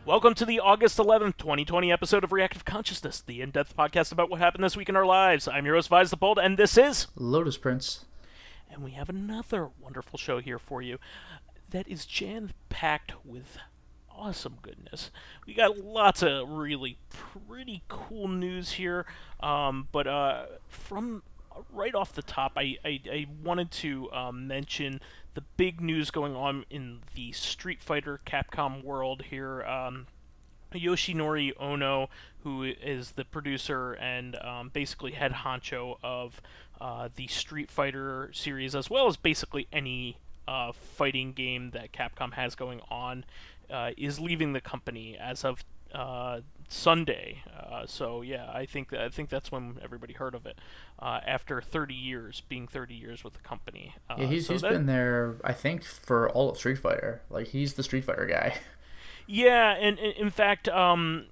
Welcome to the August 11th, 2020 episode of Reactive Consciousness, the in-depth podcast about what happened this week in our lives. I'm your host, vysethebold, and this is... Lotus Prince. And we have another wonderful show here for you that is jam-packed with awesome goodness. We got lots of really pretty cool news here, but from right off the top, I wanted to mention the big news going on in the Street Fighter Capcom world here. Yoshinori Ono, who is the producer and basically head honcho of the Street Fighter series, as well as basically any fighting game that Capcom has going on, is leaving the company as of Sunday. So yeah, I think that's when everybody heard of it. After 30 years, being 30 years with the company. Yeah, he's been there, I think, for all of Street Fighter. Like, he's the Street Fighter guy. Yeah, and in fact,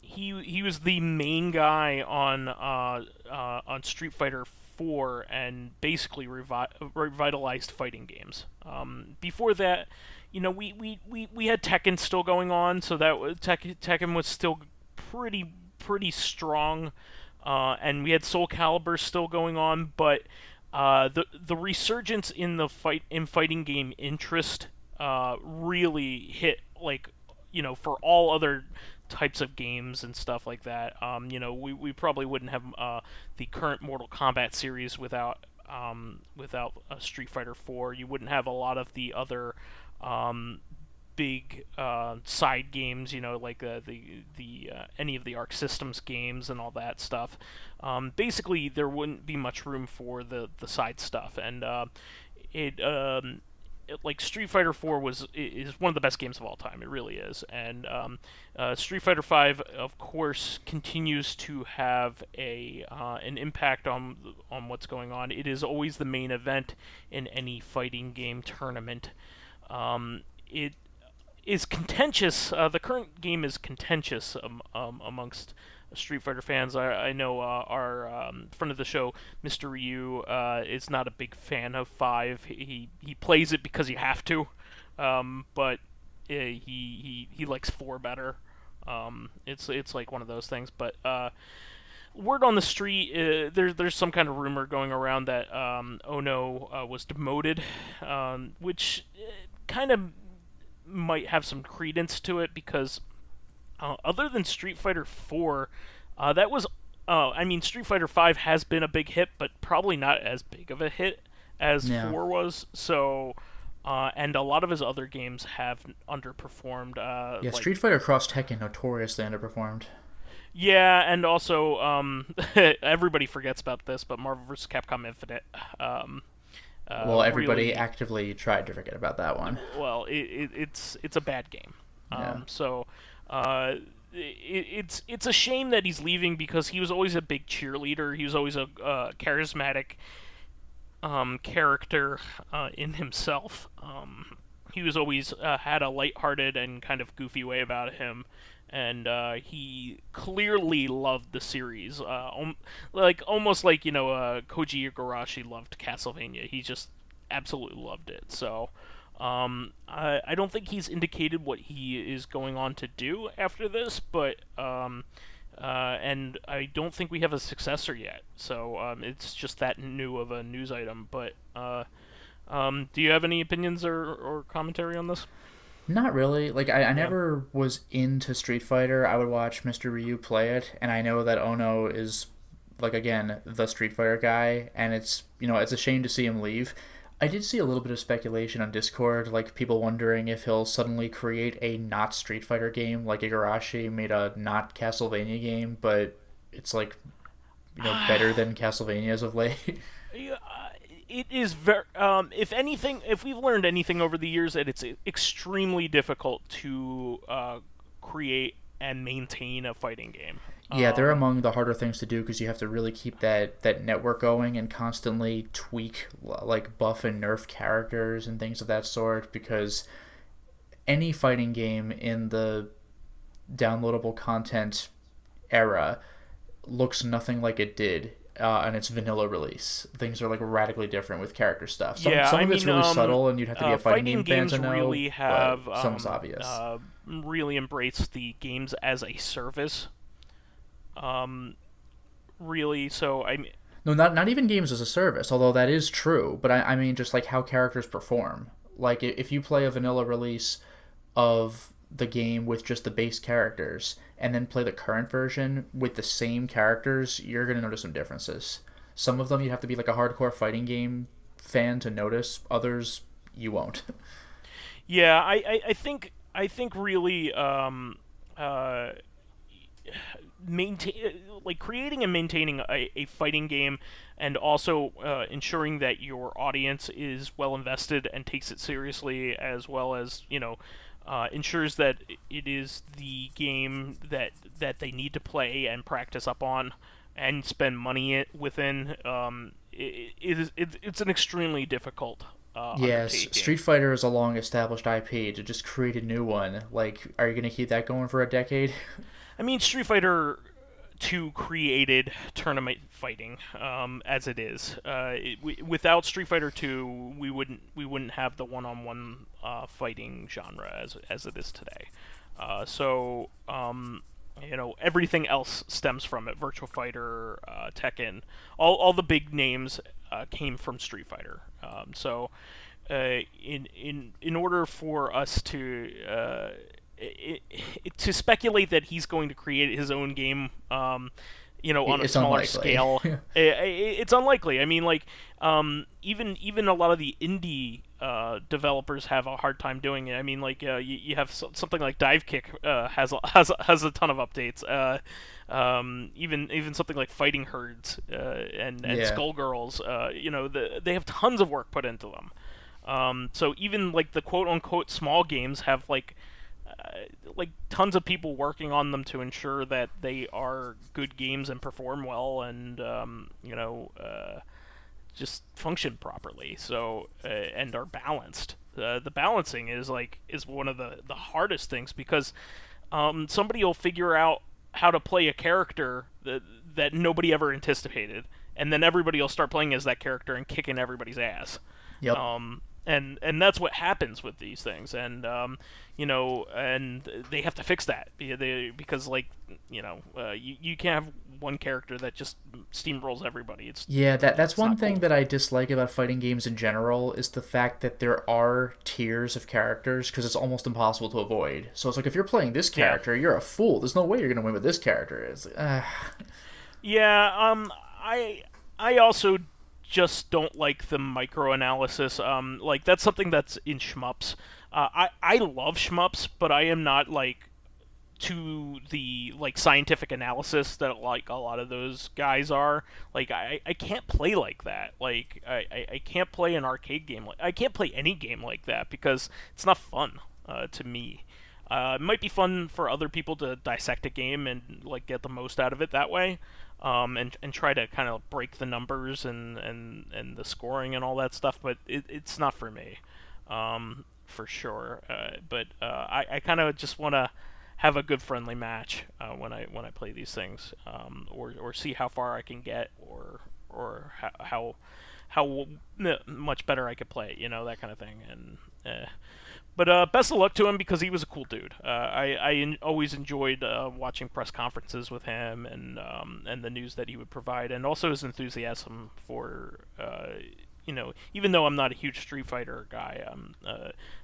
he was the main guy on Street Fighter 4 and basically revitalized fighting games. Before that, you know, we had Tekken still going on, so that Tekken was still pretty strong, and we had Soul Calibur still going on, but the resurgence in the fighting game interest really hit, like, you know, for all other types of games and stuff like that. You know, we probably wouldn't have the current Mortal Kombat series without Street Fighter 4. You wouldn't have a lot of the other big side games, you know, like the any of the Arc Systems games and all that stuff. Basically, there wouldn't be much room for the side stuff, and like Street Fighter 4 is one of the best games of all time. It really is, and Street Fighter 5, of course, continues to have an impact on what's going on. It is always the main event in any fighting game tournament. It is contentious. The current game is contentious amongst Street Fighter fans. I know our friend of the show, Mr. Ryu, is not a big fan of 5. He plays it because you have to, but he likes 4 better. It's like one of those things. But word on the street, there's some kind of rumor going around that Ono was demoted, which kind of might have some credence to it, because other than Street Fighter 4, that was, I mean, Street Fighter 5 has been a big hit, but probably not as big of a hit as 4 was. So, and a lot of his other games have underperformed. Yeah, Street Fighter Cross Tekken notoriously underperformed. Yeah, and also, everybody forgets about this, but Marvel vs. Capcom Infinite. Well, everybody really, actively tried to forget about that one. Well, it's a bad game. Yeah. So, it's a shame that he's leaving, because he was always a big cheerleader. He was always a charismatic character in himself. He was always had a lighthearted and kind of goofy way about him, and he clearly loved the series, almost like, you know, Koji Igarashi loved Castlevania. He just absolutely loved it. So I don't think he's indicated what he is going on to do after this, but and I don't think we have a successor yet. So it's just that new of a news item. But do you have any opinions or commentary on this? Not really. Like, I never was into Street Fighter. I would watch Mr. Ryu play it, and I know that Ono is, like, again, the Street Fighter guy, and it's, you know, it's a shame to see him leave. I did see a little bit of speculation on Discord, like people wondering if he'll suddenly create a not Street Fighter game, like Igarashi made a not Castlevania game, but it's, like, you know, better than Castlevania as of late. It is very. If anything, if we've learned anything over the years, that it's extremely difficult to create and maintain a fighting game. Yeah, they're among the harder things to do, because you have to really keep that network going and constantly tweak, like, buff and nerf characters and things of that sort, because any fighting game in the downloadable content era looks nothing like it did on its vanilla release. Things are, like, radically different with character stuff. Some of it's really subtle, and you'd have to be a fighting game fan to know, really have some's obvious. really embrace the games as a service. Really, so No, not even games as a service, although that is true. But I mean, just like how characters perform. Like if you play a vanilla release of the game with just the base characters, and then play the current version with the same characters, you're gonna notice some differences. Some of them you have to be like a hardcore fighting game fan to notice. Others you won't. yeah, I think really uh, maintain like creating and maintaining a fighting game, and also ensuring that your audience is well invested and takes it seriously, as well as ensures that it is the game that they need to play and practice up on and spend money within. It's an extremely difficult Yes, undertaking. Street Fighter is a long established IP. To just create a new one, like, are you gonna keep that going for a decade? I mean, Street Fighter 2 created tournament fighting as it is. Without Street Fighter 2, we wouldn't have the one-on-one fighting genre as it is today. Everything else stems from it. Virtual Fighter, Tekken, all the big names came from Street Fighter. In order for us to speculate that he's going to create his own game, on a It's smaller unlikely. scale, it's unlikely. I mean, like, even a lot of the indie developers have a hard time doing it. I mean, like, you have something like Dive Kick has a ton of updates. Even something like Fighting Herds and Yeah, Skullgirls, they have tons of work put into them. So even like the quote unquote small games have like tons of people working on them to ensure that they are good games and perform well, and just function properly. So and are balanced. The balancing is one of the hardest things, because somebody will figure out how to play a character that nobody ever anticipated, and then everybody will start playing as that character and kicking everybody's ass. yep. And that's what happens with these things, and and they have to fix that, because you can't have one character that just steamrolls everybody. Yeah, that's It's one not thing cool. that I dislike about fighting games in general is the fact that there are tiers of characters because it's almost impossible to avoid. So it's like if you're playing this Yeah, character, you're a fool. There's no way you're gonna win with this character. It's like, yeah. I also just don't like the micro analysis. Like, that's something that's in shmups. I love shmups, but I am not like to the like scientific analysis that like a lot of those guys are. Like, I can't play like that. Like, I can't play an arcade game. I can't play any game like that because it's not fun to me. It might be fun for other people to dissect a game and like get the most out of it that way, and try to kind of break the numbers and the scoring and all that stuff. But it's not for me, for sure. But I kind of just want to have a good friendly match when I play these things, or see how far I can get, or how much better I could play, that kind of thing. And but best of luck to him, because he was a cool dude. Always enjoyed watching press conferences with him, and the news that he would provide, and also his enthusiasm for even though I'm not a huge Street Fighter guy,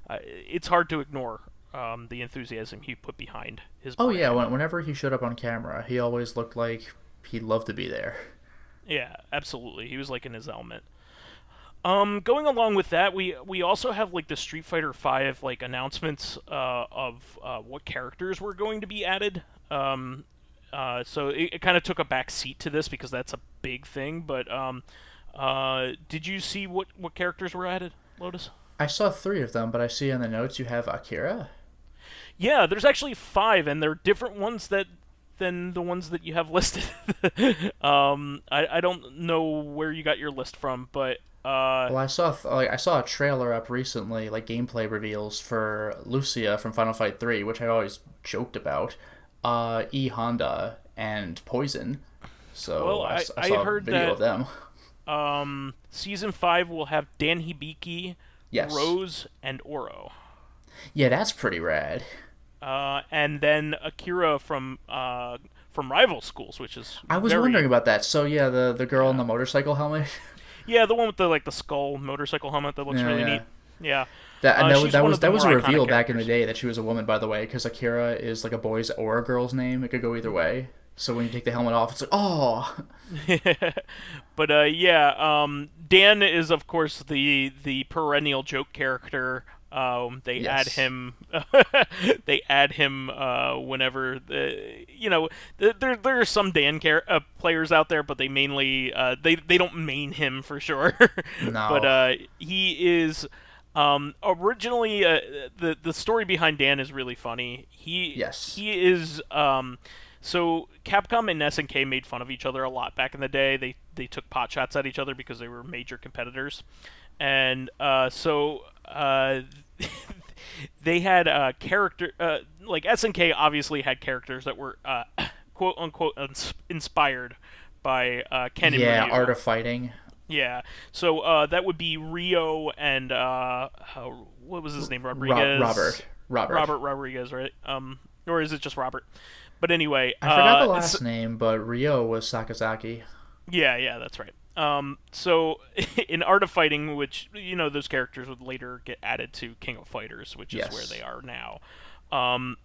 it's hard to ignore the enthusiasm he put behind his oh yeah, brand. whenever he showed up on camera, he always looked like he'd love to be there. Yeah, absolutely. He was like in his element. Going along with that, we also have like the Street Fighter Five like announcements of what characters were going to be added. So it kind of took a back seat to this because that's a big thing. But did you see what characters were added, Lotus? I saw three of them, but I see in the notes you have Akira. Yeah, there's actually five, and they're different ones than the ones that you have listed. I don't know where you got your list from, but Well, I saw a trailer up recently, like gameplay reveals for Lucia from Final Fight 3, which I always joked about. E Honda and Poison. well, So I I saw a heard video that of them. season 5 will have Dan Hibiki, Yes. Rose, and Oro. Yeah, that's pretty rad. and then Akira from Rival Schools, which is I was very wondering about that. So yeah, the girl in yeah the motorcycle helmet. yeah the one with the skull motorcycle helmet that looks Yeah, really yeah. neat. Yeah, That and she's that one was of the that was more a iconic reveal back in the characters. day that she was a woman, by the way, because Akira is like a boy's or a girl's name. It could go either way. So when you take the helmet off, it's like, oh, But yeah, Dan is of course the perennial joke character. They add yes, him. They add him whenever there are some players out there, but they mainly they don't main him for sure. But no, he is originally the story behind Dan is really funny. yes, He is so Capcom and SNK made fun of each other a lot back in the day. They took pot shots at each other because they were major competitors, and they had character like SNK obviously had characters that were quote unquote inspired by Ken and yeah, Ryu. art of fighting. Yeah, so that would be Rio and what was his name? Rodriguez. Robert. Rodriguez, right? Or is it just Robert? But anyway, I forgot the last name, but Rio was Sakazaki. yeah, that's right. So in Art of Fighting, which those characters would later get added to King of Fighters, which is where Yes. they are now. Um,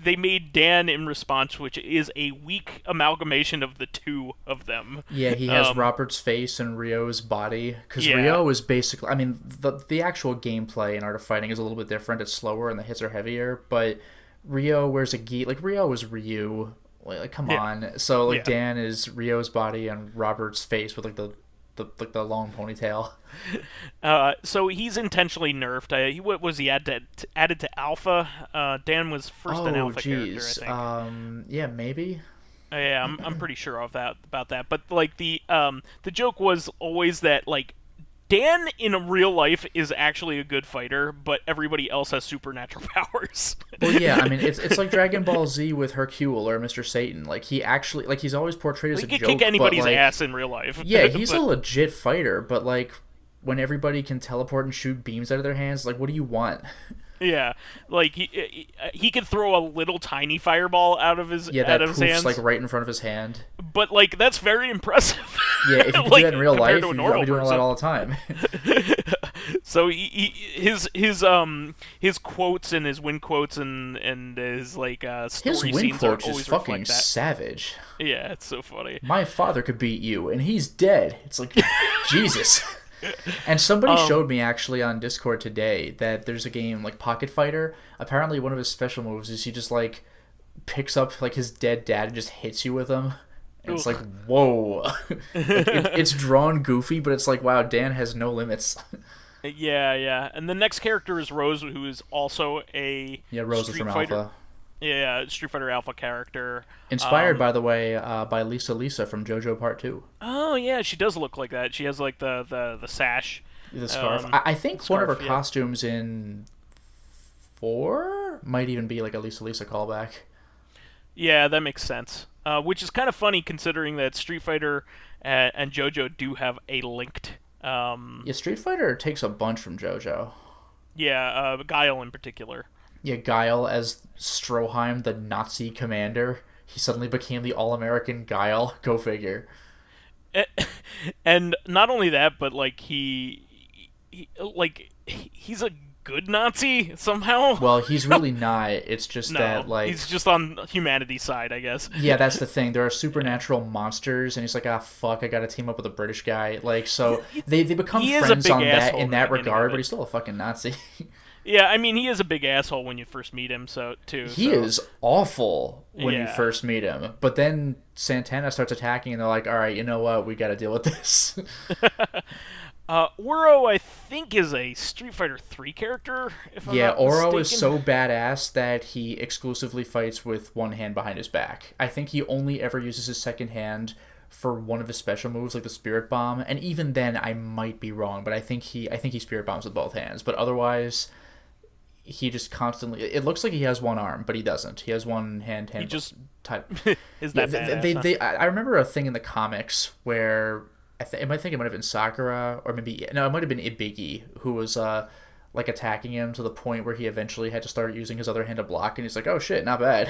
they made Dan in response, which is a weak amalgamation of the two of them. Yeah, he has Robert's face and Rio's body. Because Yeah, Rio is basically, I mean, the actual gameplay in Art of Fighting is a little bit different. It's slower and the hits are heavier. But Rio wears a gi. Like, Rio is Ryu. Like, come yeah, on. So, like, yeah. Dan is Rio's body and Robert's face with, like, the long ponytail. So he's intentionally nerfed. What was he added to Alpha? Dan was first an Oh, Alpha character, I jeez. think. Yeah, maybe. Yeah, I'm pretty sure of that about that. But like the joke was always that like Dan in real life is actually a good fighter, but everybody else has supernatural powers. Well, yeah, I mean, it's like Dragon Ball Z with Hercule or Mr. Satan. Like, he actually, like, he's always portrayed as He a could joke, kick but, anybody's like, ass in real life. yeah, he's a But, legit fighter, but, like, when everybody can teleport and shoot beams out of their hands, like, what do you want? yeah, like he could throw a little tiny fireball out of his Yeah, out that of his poofs, hands, like, right in front of his hand. but like that's very impressive. Yeah, if you could Like, do that in real compared life, to a you'd normal be doing person. that all the time. So his quotes and his win quotes and his like story His win scenes quote are is always fucking reflect that. savage. Yeah, it's so funny. My father could beat you, and he's dead. It's like, Jesus. And somebody showed me actually on Discord today that there's a game like Pocket Fighter. Apparently, one of his special moves is he just like picks up like his dead dad and just hits you with him. And it's like, whoa. It's drawn goofy, but it's like, wow, Dan has no limits. Yeah, and the next character is Rose, who is also a Yeah, Rose is Street from Fighter. Alpha. Yeah, Street Fighter Alpha character. Inspired, by the way, by Lisa from JoJo Part 2. Oh yeah, she does look like that. She has like the sash. The scarf. I think one of her costumes in 4 might even be like a Lisa callback. Yeah, that makes sense. Which is kind of funny considering that Street Fighter and JoJo do have a linked. Yeah, Street Fighter takes a bunch from JoJo. Yeah, Guile in particular. Yeah, Guile as Stroheim, the Nazi commander. He suddenly became the all-American Guile. Go figure. And not only that, but like he's a good Nazi somehow. Well, he's really not. It's just No, that, like... he's just on humanity's side, I guess. Yeah, that's the thing. There are supernatural monsters, and he's like, ah, fuck, I gotta team up with a British guy. Like, so they become He is a friends big on that asshole in in that the beginning regard, of but it. he's still a fucking Nazi. Yeah, I mean he is a big asshole when you first meet him, He is awful when you Yeah. first meet him. But then Santana starts attacking, and they're like, all right, you know what? We gotta deal with this. Oro, I think, is a Street Fighter 3 character. If I'm Yeah, not Oro is mistaken. so badass that he exclusively fights with one hand behind his back. I think he only ever uses his second hand for one of his special moves, like the Spirit Bomb. And even then, I might be wrong, but I think he Spirit Bombs with both hands. But otherwise, he just constantly... It looks like he has one arm, but he doesn't. He has one hand. He just type. is that badass. Huh? I remember a thing in the comics where... I think it might have been Sakura, or maybe... No, it might have been Ibiki, who was... like attacking him to the point where he eventually had to start using his other hand to block, and he's like, oh shit, not bad.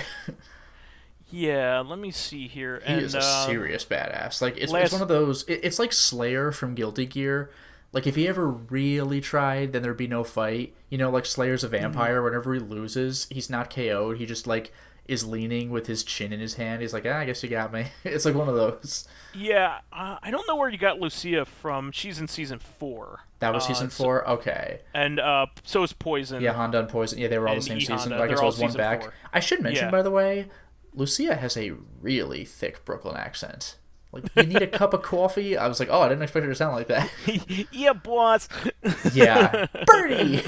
Yeah, let me see here. He And is a serious badass. Like it's last one of those. It's like Slayer from Guilty Gear. Like if he ever really tried, then there'd be no fight. You know, like Slayer's a vampire. Whenever he loses, he's not KO'd. He just like is leaning with his chin in his hand. He's like, I guess you got me. It's like one of those. yeah, I don't know where you got Lucia from. She's in season 4. That was season 4. Okay. And so is Poison. Yeah, Honda and Poison. Yeah, they were all the And same E season. Honda. I guess They're I all was one season back. 4. I should mention, Yeah. by the way, Lucia has a really thick Brooklyn accent. Like, you need a cup of coffee? I was like, oh, I didn't expect her to sound like that. Yeah, boss. Yeah. Birdie!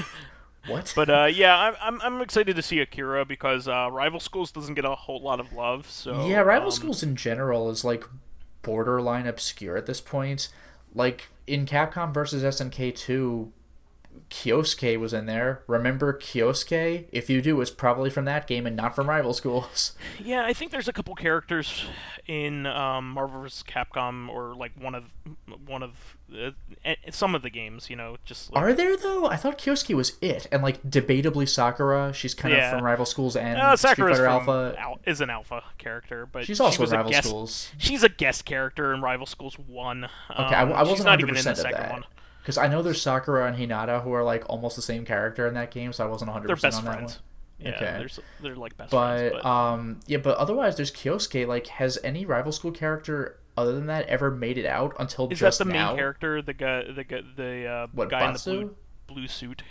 What? But yeah, I'm excited to see Akira because Rival Schools doesn't get a whole lot of love. So Yeah, Rival Schools in general is, like, borderline obscure at this point. Like, in Capcom vs. SNK 2, Kyosuke was in there. Remember Kyosuke? If you do, it's probably from that game and not from Rival Schools. Yeah, I think there's a couple characters in Marvel vs. Capcom, or like one of some of the games. You know, just like, Are there, though? I thought Kyosuke was it. And, like, debatably Sakura. She's kind of from Rival Schools and Street Sakura's Fighter Alpha. Is an Alpha character, but She's also she was in Rival a guest, Schools. She's a guest character in Rival Schools 1. Okay, I wasn't she's not 100% even in the of second that. one. Because I know there's Sakura and Hinata who are, like, almost the same character in that game, so I wasn't 100% They're best on that friends. one. Yeah, Okay. they're like best friends. But But otherwise there's Kyosuke. Like, has any Rival School character other than that ever made it out until is just that the now? main character, the What, guy in the Batsu? blue suit?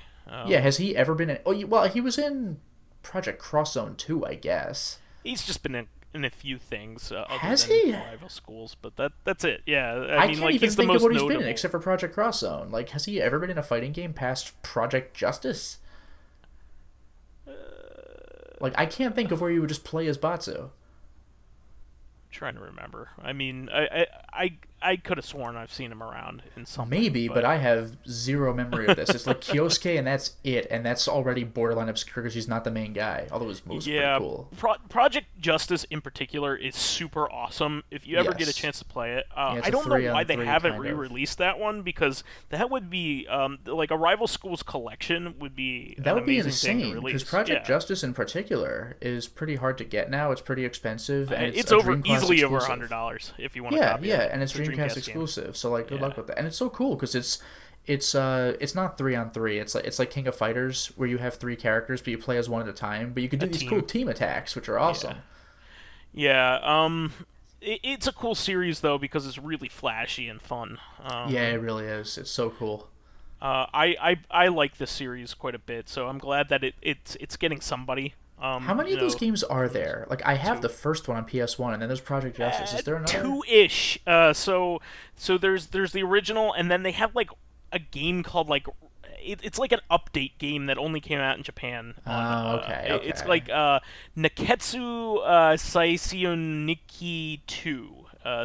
Yeah, has he ever been in... Oh, well, he was in Project Cross Zone 2, I guess. He's just been in a few things. Other Has than he? Rival Schools, but that's it. Yeah, I mean, can't like, even he's the think of most what he's notable. been in except for Project Cross Zone. Like, has he ever been in a fighting game past Project Justice? Like, I can't think of where you would just play as Batsu. Trying to remember. I mean, I could have sworn I've seen him around in something. Maybe, but I have zero memory of this. It's like Kyosuke, and that's it, and that's already borderline obscure because he's not the main guy. Although his moves are pretty cool. Project Justice in particular is super awesome. If you ever get a chance to play it, it's I a don't know 3 why on they 3 haven't kind of. re-released that one, because that would be like a Rival Schools collection would be That would be amazing thing to insane release. because Project Yeah. Justice in particular is pretty hard to get now. It's pretty expensive, and it's over Dreamcast easily over exclusive. $100 if you want to Yeah, copy it. yeah, and it's a Dreamcast game. exclusive. So like, good luck Yeah. with that. And it's so cool because it's not 3 on 3. It's like King of Fighters where you have 3 characters, but you play as one at a time. But you can do these cool team attacks, which are awesome. Yeah. It's a cool series though because it's really flashy and fun. Yeah, it really is. It's so cool. I like this series quite a bit, so I'm glad that it's getting somebody. How many of those games are there? Like, I have the first one on PS1, and then there's Project Justice. Is there another? 2-ish. So there's the original, and then they have like a game called like it's like an update game that only came out in Japan. Okay. It's like Neketsu Saisoniki 2.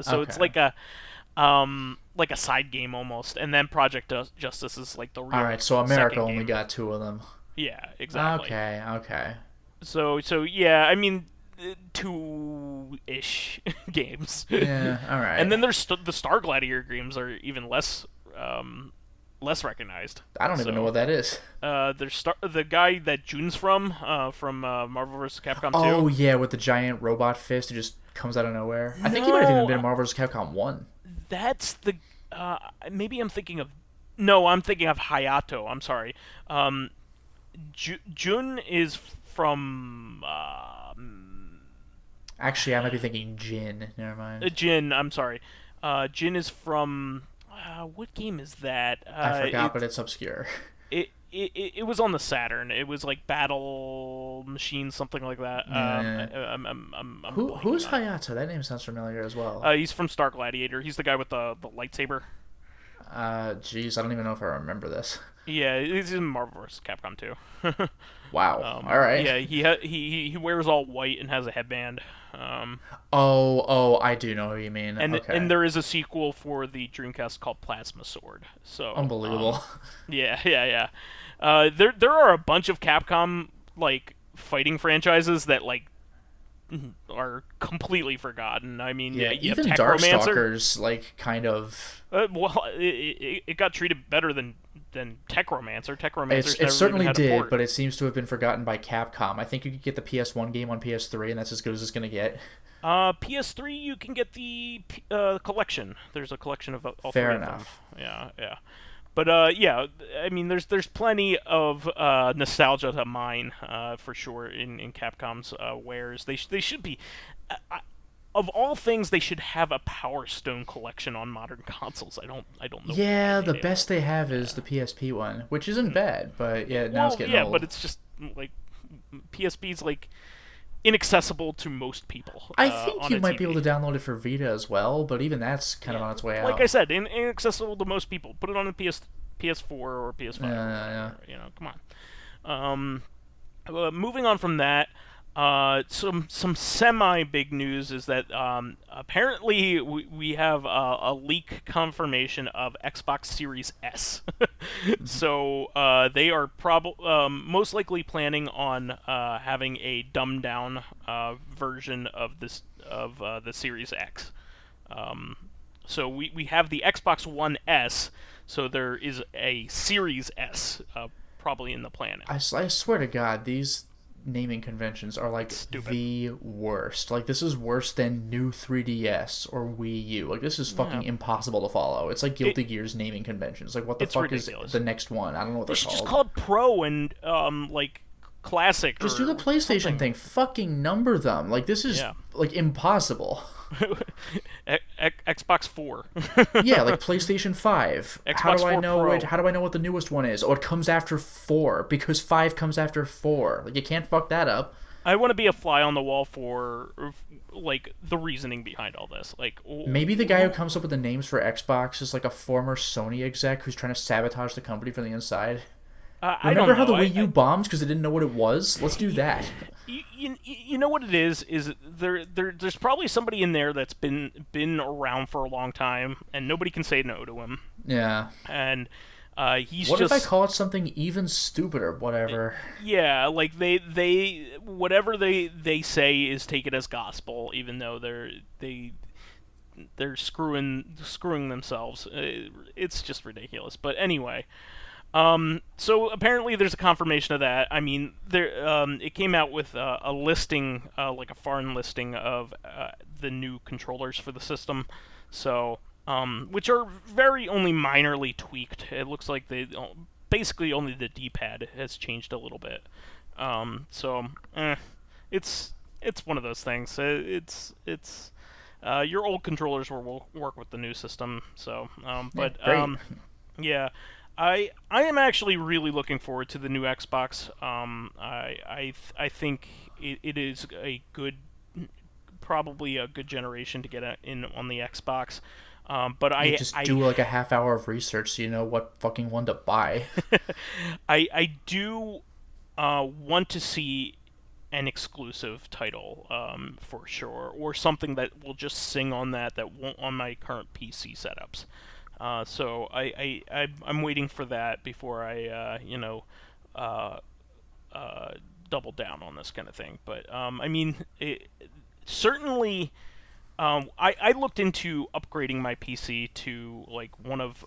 So it's like a side game almost, and then Project Justice is like the real. All right, so America second only game. got 2 of them. Yeah, exactly. Okay. So yeah, I mean, 2-ish games. Yeah, all right. And then there's the Star Gladiator games are even less recognized. I don't even know what that is. There's the guy that Jun's from Marvel vs. Capcom 2. Oh yeah, with the giant robot fist who just comes out of nowhere. I think he might have even been in Marvel vs. Capcom 1. That's the maybe I'm thinking of. No, I'm thinking of Hayato. I'm sorry. Jun is from. Actually, I might be thinking Jin. Never mind. Jin, I'm sorry. Jin is from. What game is that? I forgot, but it's obscure. It was on the Saturn. It was like Battle Machine, something like that. Who's Hayato? That name sounds familiar as well. He's from Star Gladiator. He's the guy with the lightsaber. Jeez, I don't even know if I remember this. Yeah, he's in Marvel vs. Capcom 2. Wow. All right. Yeah, he wears all white and has a headband. I do know who you mean. And there is a sequel for the Dreamcast called Plasma Sword. So unbelievable. Yeah. There are a bunch of Capcom like fighting franchises that like are completely forgotten. I mean, you even have Darkstalkers, Darkstalkers, like, kind of. Well, it got treated better than than Techromancer. Techromancer's It never certainly even had a did, port. but it seems to have been forgotten by Capcom. I think you could get the PS1 game on PS3, and that's as good as it's going to get. PS3, you can get the collection. There's a collection of all Fair three enough. of them. Yeah. But yeah, I mean, there's plenty of nostalgia to mine for sure in Capcom's wares. They should be. Of all things, they should have a Power Stone collection on modern consoles. I don't know Yeah, why the they best don't. they have Yeah. is the PSP one, which isn't bad, but yeah, now it's Well, getting yeah, old. but it's just like PSP's like inaccessible to most people I think on you a might be able TV. to download it for Vita as well, but even that's kind of Yeah, on its way like out. I said, inaccessible to most people. Put it on a PS4 or PS5 or Yeah. whatever. Come on. Moving on from that, some semi big news is that apparently we have a leak confirmation of Xbox Series S. So they are most likely planning on having a dumbed down version of the Series X. So we have the Xbox One S. So there is a Series S probably in the planning. I swear to God, these naming conventions are like Stupid. the worst. Like, this is worse than new 3DS or Wii U. Like, this is fucking Yeah. impossible to follow. It's like Guilty Gear's naming conventions. Like, what the It's fuck ridiculous. is the next one? I don't know what They they're should called. just call it Pro and like Classic. Just or do the PlayStation something. thing. Fucking number them. Like, this is Yeah. like impossible. Xbox 4. Yeah, like PlayStation 5. How Xbox do I 4 know Pro. it? How do I know what the newest one is? Oh, it comes after 4 because 5 comes after 4. Like, you can't fuck that up. I want to be a fly on the wall for like the reasoning behind all this. Like Maybe the guy who comes up with the names for Xbox is like a former Sony exec who's trying to sabotage the company from the inside. I don't Remember how know. the Wii U bombed because they didn't know what it was? Let's do that. You know what it is there's probably somebody in there that's been around for a long time and nobody can say no to him. Yeah. And he's What just if I call it something even stupider? Whatever. yeah, like they whatever they say is taken as gospel, even though they're screwing themselves. It's just ridiculous. But anyway, so apparently there's a confirmation of that. I mean, it came out with a listing, like a foreign listing of the new controllers for the system. So, which are very only minorly tweaked. It looks like basically only the D-pad has changed a little bit. So, it's one of those things. Your old controllers will work with the new system. So, but Great. yeah. I am actually really looking forward to the new Xbox. I think it is probably a good generation to get in on the Xbox. But You just do like a half hour of research so you know what fucking one to buy. I do want to see an exclusive title for sure, or something that will just sing on that won't on my current PC setups. So I'm waiting for that before I double down on this kind of thing. But I mean, certainly, I looked into upgrading my PC to like one of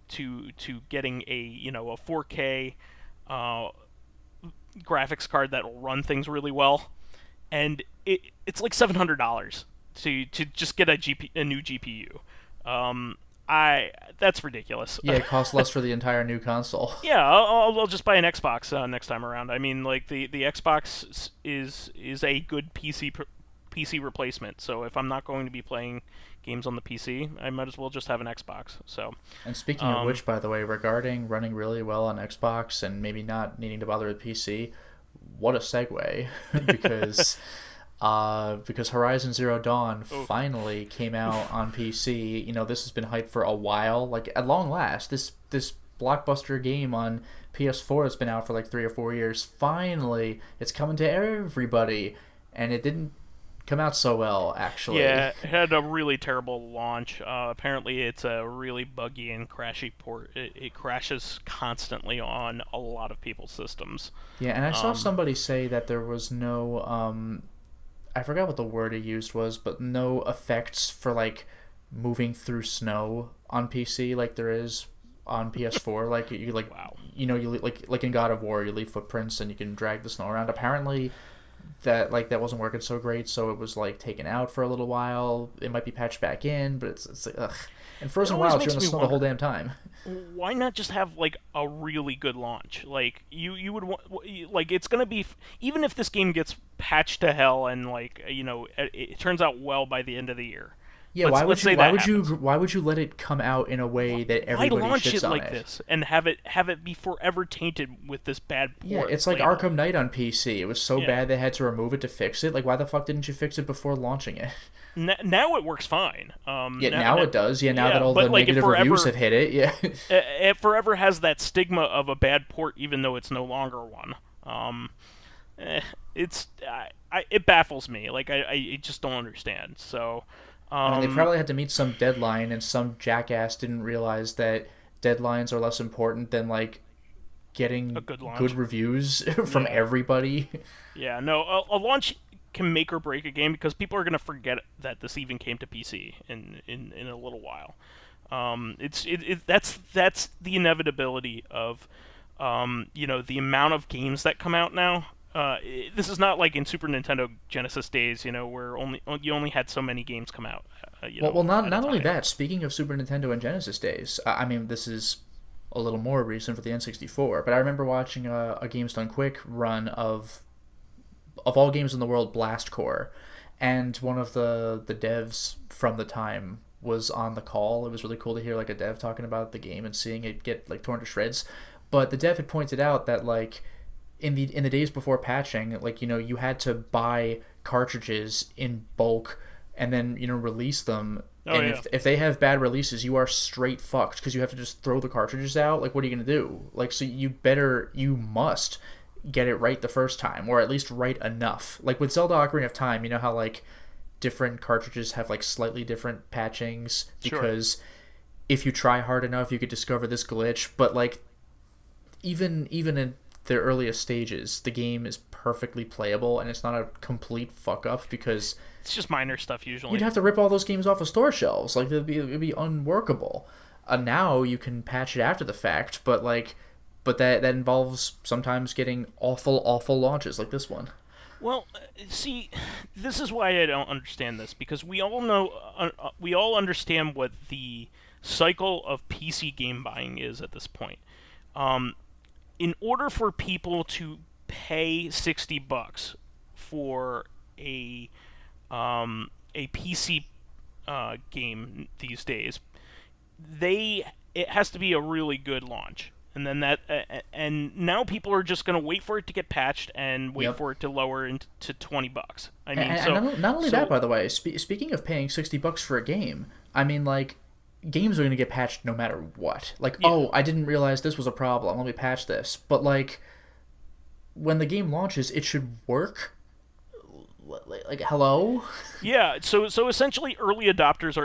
to getting a 4K graphics card that will run things really well, and it's like $700 to just get a new GPU. That's ridiculous. Yeah, it costs less for the entire new console. Yeah, I'll just buy an Xbox next time around. I mean, like the Xbox is a good PC replacement. So if I'm not going to be playing games on the PC, I might as well just have an Xbox. So. And speaking of which, by the way, regarding running really well on Xbox and maybe not needing to bother with PC, what a segue because Horizon Zero Dawn finally came out on PC. You know, this has been hyped for a while. Like, at long last, this blockbuster game on PS4 that's been out for like 3 or 4 years, finally, it's coming to everybody. And it didn't come out so well, actually. Yeah, it had a really terrible launch. Apparently, it's a really buggy and crashy port. It crashes constantly on a lot of people's systems. Yeah, and I saw somebody say that there was no, I forgot what the word he used was, but no effects for, like, moving through snow on PC like there is on PS4. Like you like Wow. you like in God of War, you leave footprints and you can drag the snow around. Apparently, that wasn't working so great, so it was like taken out for a little while. It might be patched back in, but it's like, ugh. And Frozen Wilds, you're in the snow the whole damn time. Why not just have like a really good launch? Like you would want, like it's gonna be, even if this game gets patched to hell and like it turns out well by the end of the year. Yeah, Let's say that happens. why would you let it come out in a way that everybody launch shits it on like it? this and have it be forever tainted with this bad port? Yeah, it's like Arkham Knight on PC. It was so bad they had to remove it to fix it. Like, why the fuck didn't you fix it before launching it? Now it works fine. Now it does. Yeah, now that all the like, negative reviews have hit it. Yeah. It forever has that stigma of a bad port, even though it's no longer one. It baffles me. Like I just don't understand. So. I mean, they probably had to meet some deadline, and some jackass didn't realize that deadlines are less important than like getting good reviews from everybody. Yeah, no, a launch can make or break a game because people are gonna forget that this even came to PC in a little while. That's the inevitability of the amount of games that come out now. This is not like in Super Nintendo Genesis days, where you only had so many games come out. Not only that. Speaking of Super Nintendo and Genesis days, I mean, this is a little more recent for the N64, but I remember watching a Games Done Quick run of all games in the world, Blast Corps, and one of the devs from the time was on the call. It was really cool to hear like a dev talking about the game and seeing it get like torn to shreds. But the dev had pointed out that like in the days before patching, like you had to buy cartridges in bulk and then release them. If they have bad releases, you are straight fucked because you have to just throw the cartridges out. Like, what are you gonna do? Like, so you must get it right the first time, or at least right enough. Like with Zelda Ocarina of Time, you know how like different cartridges have like slightly different patchings because if you try hard enough, you could discover this glitch. But like even in the earliest stages, the game is perfectly playable and it's not a complete fuck up because it's just minor stuff usually. You'd have to rip all those games off of store shelves. Like it'd be unworkable. Now you can patch it after the fact, but that involves sometimes getting awful launches like this one. Well, see, this is why I don't understand this, because we all know, we all understand what the cycle of PC game buying is at this point. In order for people to pay $60 for a PC game these days, it has to be a really good launch. And then and now people are just going to wait for it to get patched and wait for it to lower to $20. I mean, and not only that, by the way. Speaking of paying $60 for a game, I mean, like, games are going to get patched no matter what. Like, oh, I didn't realize this was a problem. Let me patch this. But like, when the game launches, it should work. Like, hello. Yeah. So essentially, early adopters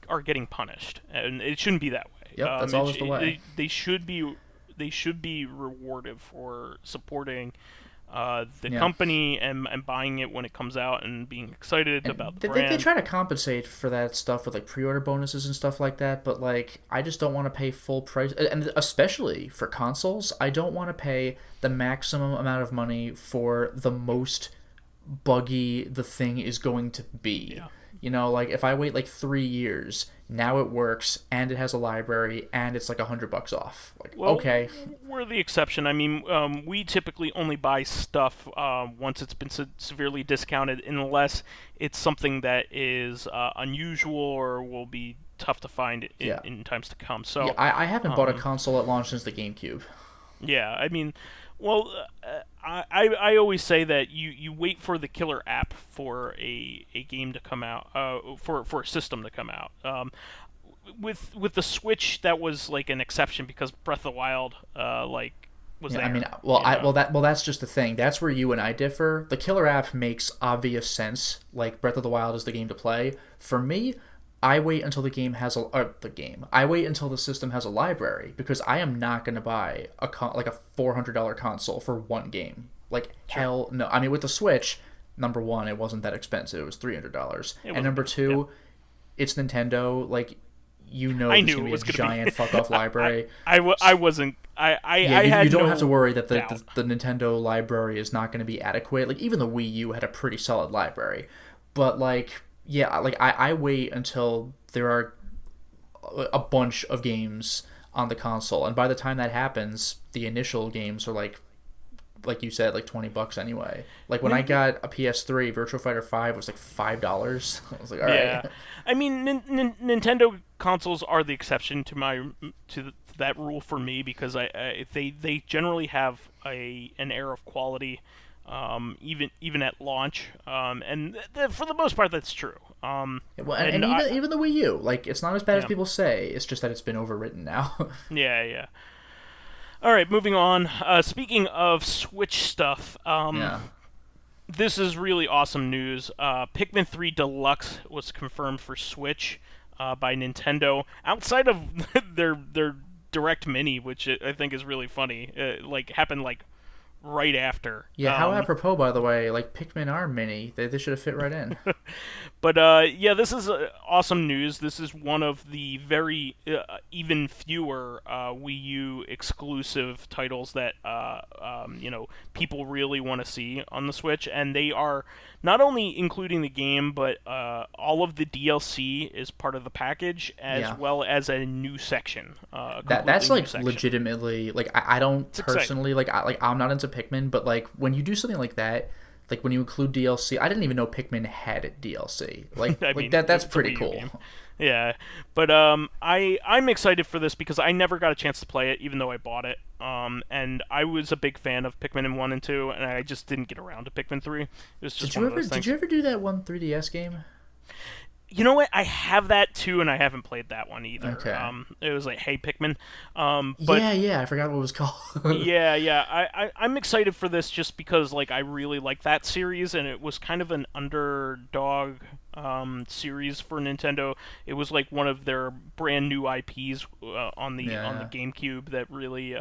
are getting punished, and it shouldn't be that way. Yep, that's always the way. They should be rewarded for supporting the company and buying it when it comes out and being excited about the brand. They try to compensate for that stuff with like pre-order bonuses and stuff like that, but like I just don't want to pay full price, and especially for consoles, I don't want to pay the maximum amount of money for the most buggy the thing is going to be. Yeah. Like if I wait like 3 years, now it works and it has a library and it's like $100 off. Like, well, okay, we're the exception. I mean, we typically only buy stuff once it's been severely discounted, unless it's something that is unusual or will be tough to find in times to come. So yeah, I haven't bought a console at launch since the GameCube. Yeah, I mean, well, I always say that you wait for the killer app for a game to come out, for a system to come out. With the Switch, that was like an exception because Breath of the Wild was there. I mean, that's just the thing. That's where you and I differ. The killer app makes obvious sense. Like Breath of the Wild is the game to play. For me, I wait until I wait until the system has a library, because I am not going to buy a $400 console for one game. Like, hell no. I mean, with the Switch, number one, it wasn't that expensive. It was $300. And number two, it's Nintendo. Like, you know I there's knew gonna it be a was going to giant be. fuck off library. I wasn't. I Yeah, had you don't no have to worry that doubt. the Nintendo library is not going to be adequate. Like even the Wii U had a pretty solid library, but like yeah, like I wait until there are a bunch of games on the console, and by the time that happens, the initial games are like you said, like $20 anyway. Like when I got a PS3, Virtua Fighter 5 was like $5. I was like, all Yeah, right. I mean, Nintendo consoles are the exception to that rule for me because they generally have an air of quality, even at launch, and for the most part that's true. Well, And and even the Wii U, like it's not as bad as yeah, people say. It's just that it's been overwritten now. yeah. All right, moving on. Speaking of Switch stuff, Yeah. this is really awesome news. Pikmin 3 Deluxe was confirmed for Switch by Nintendo. Outside of their Direct Mini, which I think is really funny, like happened like right after. Yeah, how apropos, by the way. Like Pikmin are mini. They should have fit right in. But yeah, this is awesome news. This is one of the very even fewer Wii U exclusive titles that people really want to see on the Switch, and they are not only including the game, but all of the DLC is part of the package, as well as a new section. That's like section. legitimately like I don't It's personally I'm not into Pikmin, but like when you do something like that. Like when you include DLC, I didn't even know Pikmin had DLC. Like, I mean, that's pretty cool. Game. Yeah, but I'm excited for this because I never got a chance to play it, even though I bought it. And I was a big fan of Pikmin 1 and 2, and I just didn't get around to Pikmin 3. It was just one of those things. Did you ever do that one 3DS game? You know what? I have that too, and I haven't played that one either. Okay. It was like, hey, Pikmin. But yeah, I forgot what it was called. yeah. I'm excited for this just because like I really like that series, and it was kind of an underdog series for Nintendo. It was like one of their brand new IPs on the GameCube that really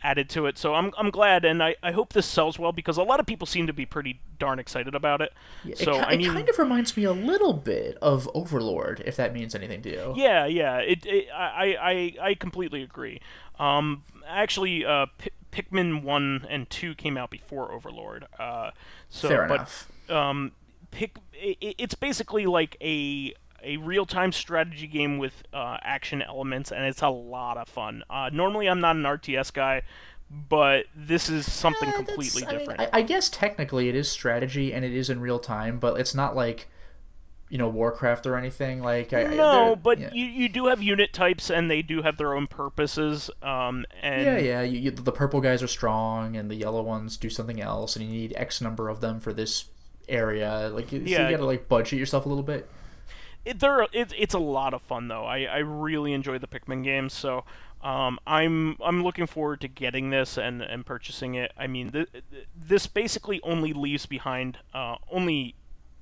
added to it. So I'm glad, and I hope this sells well because a lot of people seem to be pretty darn excited about it. Yeah, so it kind of reminds me a little bit of Overlord, if that means anything to you. Yeah. I completely agree. Actually, Pikmin 1 and 2 came out before Overlord. Fair enough. It's basically like a real-time strategy game with action elements, and it's a lot of fun. Normally, I'm not an RTS guy, but this is something completely different. I guess technically it is strategy, and it is in real time, but it's not like, Warcraft or anything. Like you do have unit types, and they do have their own purposes. And the purple guys are strong, and the yellow ones do something else, and you need X number of them for this area. Like, so you gotta like budget yourself a little bit. It's a lot of fun though. I really enjoy the Pikmin games, so I'm looking forward to getting this and purchasing it. I mean, this basically only leaves behind only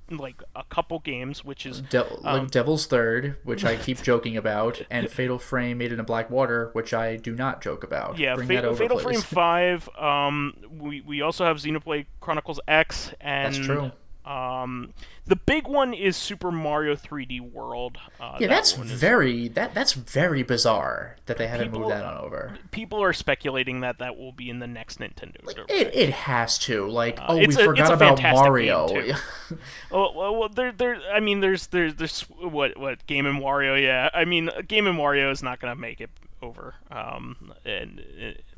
like a couple games, which is like Devil's Third, which I keep joking about, and Fatal Frame Made in Black Water, which I do not joke about. Yeah, Fatal Frame 5. We also have Xenoblade Chronicles X, and that's true. The big one is Super Mario 3D World. That's very bizarre that they haven't moved that on over. People are speculating that will be in the next Nintendo. It has to. Like, we forgot about Mario. well, I mean, there's what Game and Wario. Yeah, I mean, Game and Wario is not gonna make it over.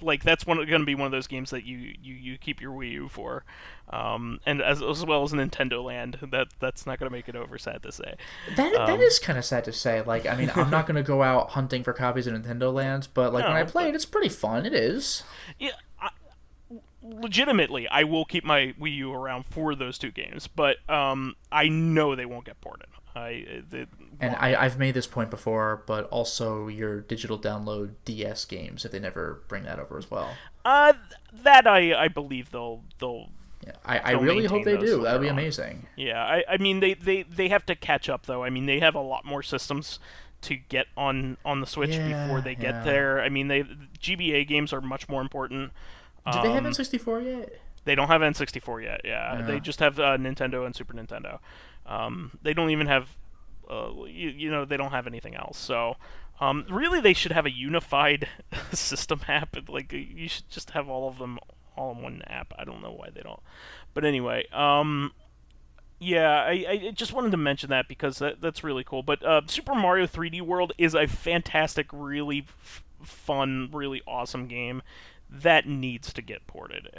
Like that's going to be one of those games that you keep your Wii U for, and as well as Nintendo Land. That's not going to make it over. Sad to say. That is kind of sad to say. Like, I mean, I'm not going to go out hunting for copies of Nintendo Land, but like when I play it, it's pretty fun. It is. Yeah. Legitimately, I will keep my Wii U around for those two games, but I know they won't get ported. I've made this point before, but also your digital download DS games if they never bring that over as well. That I believe they'll. Yeah, I really hope they do. That would be amazing. Yeah, I mean they have to catch up though. I mean they have a lot more systems to get on the Switch before they get there. I mean GBA games are much more important. Do they have N64 yet? They don't have N64 yet. Yeah, they just have Nintendo and Super Nintendo. They don't even have they don't have anything else. So really, they should have a unified system app. Like you should just have all of them all in one app. I don't know why they don't. But anyway, yeah, I just wanted to mention that because that's really cool. But Super Mario 3D World is a fantastic, really fun, really awesome game that needs to get ported.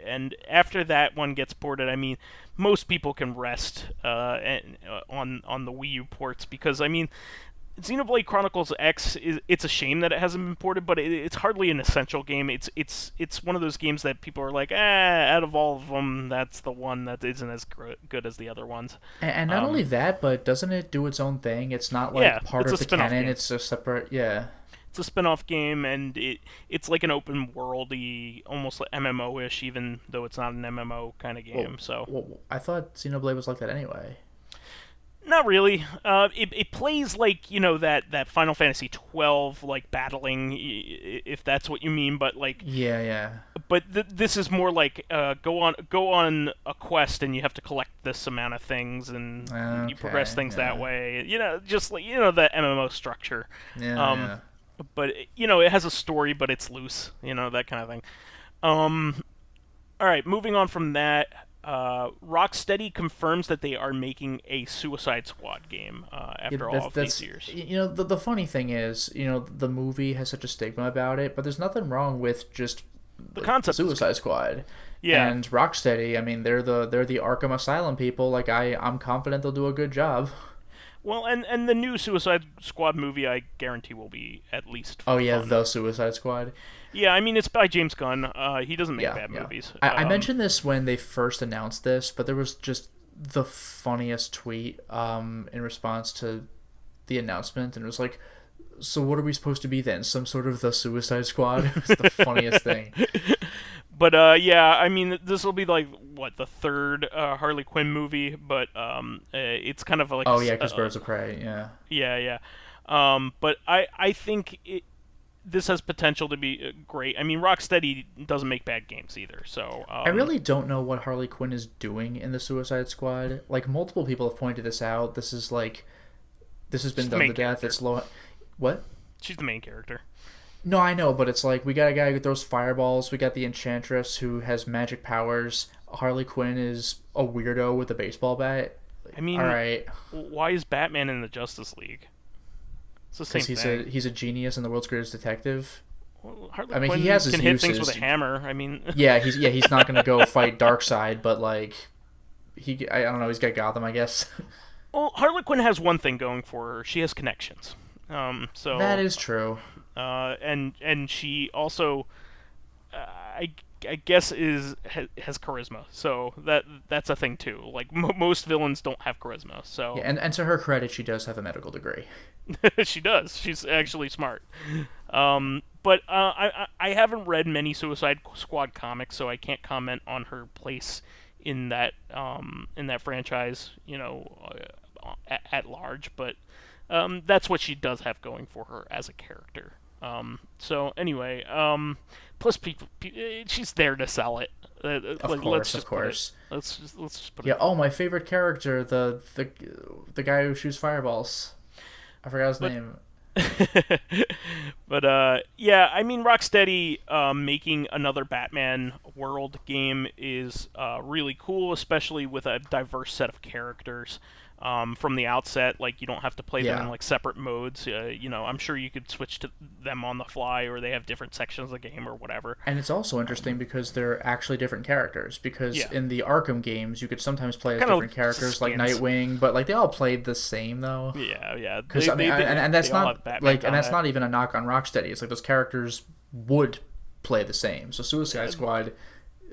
And after that one gets ported, I mean, most people can rest on the Wii U ports because, I mean, Xenoblade Chronicles X it's a shame that it hasn't been ported, but it's hardly an essential game. It's one of those games that people are like, out of all of them, that's the one that isn't as good as the other ones. And not only that, but doesn't it do its own thing? It's not like part of the canon. Game. It's a separate, yeah. It's a spin-off game, and it's like an open worldy, almost like MMO-ish, even though it's not an MMO kind of game. Well, I thought Xenoblade was like that anyway. Not really. It plays like, that Final Fantasy 12 like battling, if that's what you mean. But like, yeah. But this is more like go on a quest and you have to collect this amount of things and you progress things that way. Just like the MMO structure. Yeah. But it has a story, but it's loose. That kind of thing. All right, moving on from that. Rocksteady confirms that they are making a Suicide Squad game after all of these years. The funny thing is, the movie has such a stigma about it, but there's nothing wrong with just the concept Suicide Squad. Yeah. And Rocksteady, I mean, they're the Arkham Asylum people. Like I'm confident they'll do a good job. Well, and the new Suicide Squad movie, I guarantee will be at least fun. Oh yeah, the Suicide Squad. Yeah, I mean, it's by James Gunn. He doesn't make bad movies. I mentioned this when they first announced this, but there was just the funniest tweet in response to the announcement, and it was like, so what are we supposed to be then? Some sort of the Suicide Squad? It was the funniest thing. But yeah, I mean, this will be like the third Harley Quinn movie, but it's kind of like because Birds of Prey, yeah. But I think this has potential to be great. I mean, Rocksteady doesn't make bad games either, so I really don't know what Harley Quinn is doing in the Suicide Squad. Like multiple people have pointed this out. This has been done to death. It's low. What? She's the main character. No, I know, but it's like we got a guy who throws fireballs. We got the Enchantress who has magic powers. Harley Quinn is a weirdo with a baseball bat. I mean, all right. Why is Batman in the Justice League? It's the same thing. He's a genius and the world's greatest detective. Well, Harley Quinn he has his can uses. hit things with a hammer. I mean, he's not gonna go fight Darkseid, but like, I don't know. He's got Gotham, I guess. Well, Harley Quinn has one thing going for her. She has connections. So that is true. And she also, I guess has charisma. So that's a thing too. Like most villains don't have charisma. So and to her credit, she does have a medical degree. She does. She's actually smart. But I haven't read many Suicide Squad comics, so I can't comment on her place in that franchise. At large, but that's what she does have going for her as a character. So anyway, plus people, she's there to sell it. Of course. Let's just put it. Yeah. Oh, my favorite character, the guy who shoots fireballs. I forgot his name. But yeah, I mean, Rocksteady making another Batman world game is really cool, especially with a diverse set of characters. From the outset, like you don't have to play them in like separate modes. I'm sure you could switch to them on the fly, or they have different sections of the game or whatever. And it's also interesting because they're actually different characters. Because in the Arkham games, you could sometimes play as different characters, like Nightwing, but like they all played the same though. Yeah. Because and that's not like, and that's not even a knock on Rocksteady. It's like those characters would play the same. So Suicide Squad.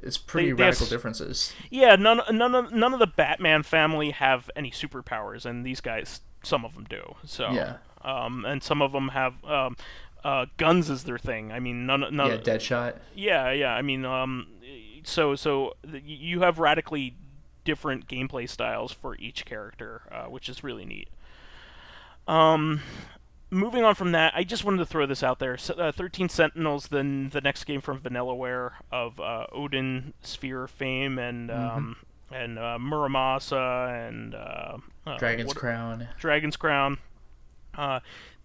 It's pretty radical differences. Yeah, none of the Batman family have any superpowers, and these guys, some of them do. So and some of them have guns as their thing. I mean, none. Yeah, Deadshot. Yeah. I mean, so you have radically different gameplay styles for each character, which is really neat. Moving on from that, I just wanted to throw this out there. 13 Sentinels, then the next game from Vanillaware of Odin Sphere fame and and Muramasa and Dragon's Crown. Dragon's Crown.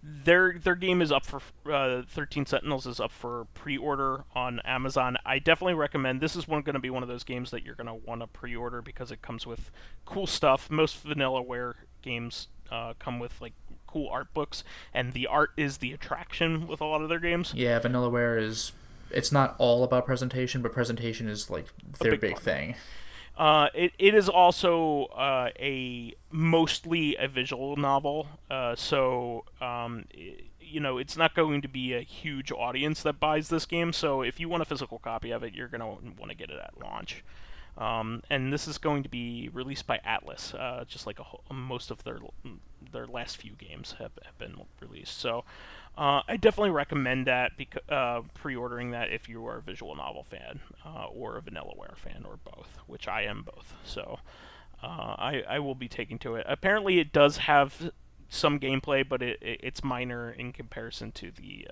Their game is up for 13 Sentinels is up for pre-order on Amazon. I definitely recommend. This is going to be one of those games that you're going to want to pre-order because it comes with cool stuff. Most Vanillaware games come with like cool art books, and the art is the attraction with a lot of their games. Yeah, Vanillaware is. It's not all about presentation, but presentation is like their big thing. It is also a mostly a visual novel, so it's not going to be a huge audience that buys this game. So if you want a physical copy of it, you're going to want to get it at launch. And this is going to be released by Atlas, just like most of their last few games have been released. So I definitely recommend that pre-ordering that if you are a visual novel fan or a Vanillaware fan or both, which I am both. So I will be taking to it. Apparently, it does have some gameplay, but it's minor in comparison to the